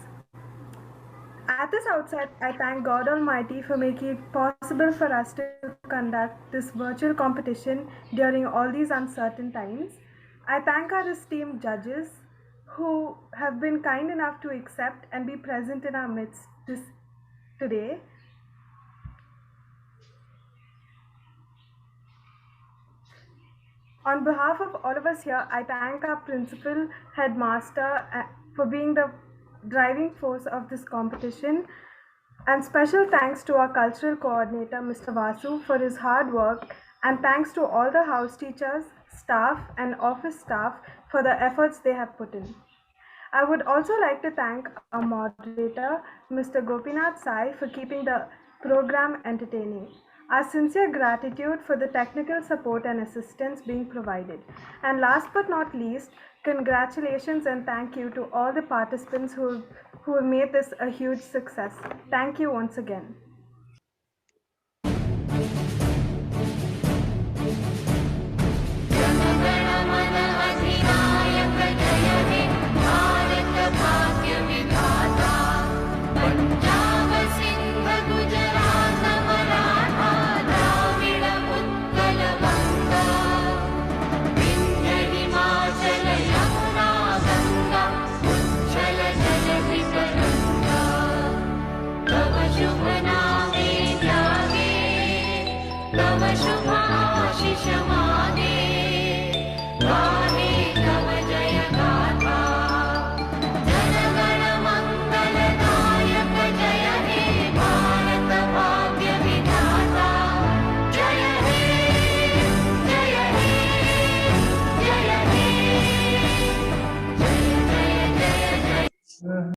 At this outset, I thank God Almighty for making it possible for us to conduct this virtual competition during all these uncertain times. I thank our esteemed judges who have been kind enough to accept and be present in our midst today. On behalf of all of us here, I thank our principal, headmaster for being the driving force of this competition, and special thanks to our cultural coordinator, Mr. Vasu, for his hard work, and thanks to all the house teachers, staff, and office staff for the efforts they have put in. I would also like to thank our moderator, Mr. Gopinath Sai, for keeping the program entertaining. Our sincere gratitude for the technical support and assistance being provided. And last but not least, congratulations and thank you to all the participants who have made this a huge success. Thank you once again.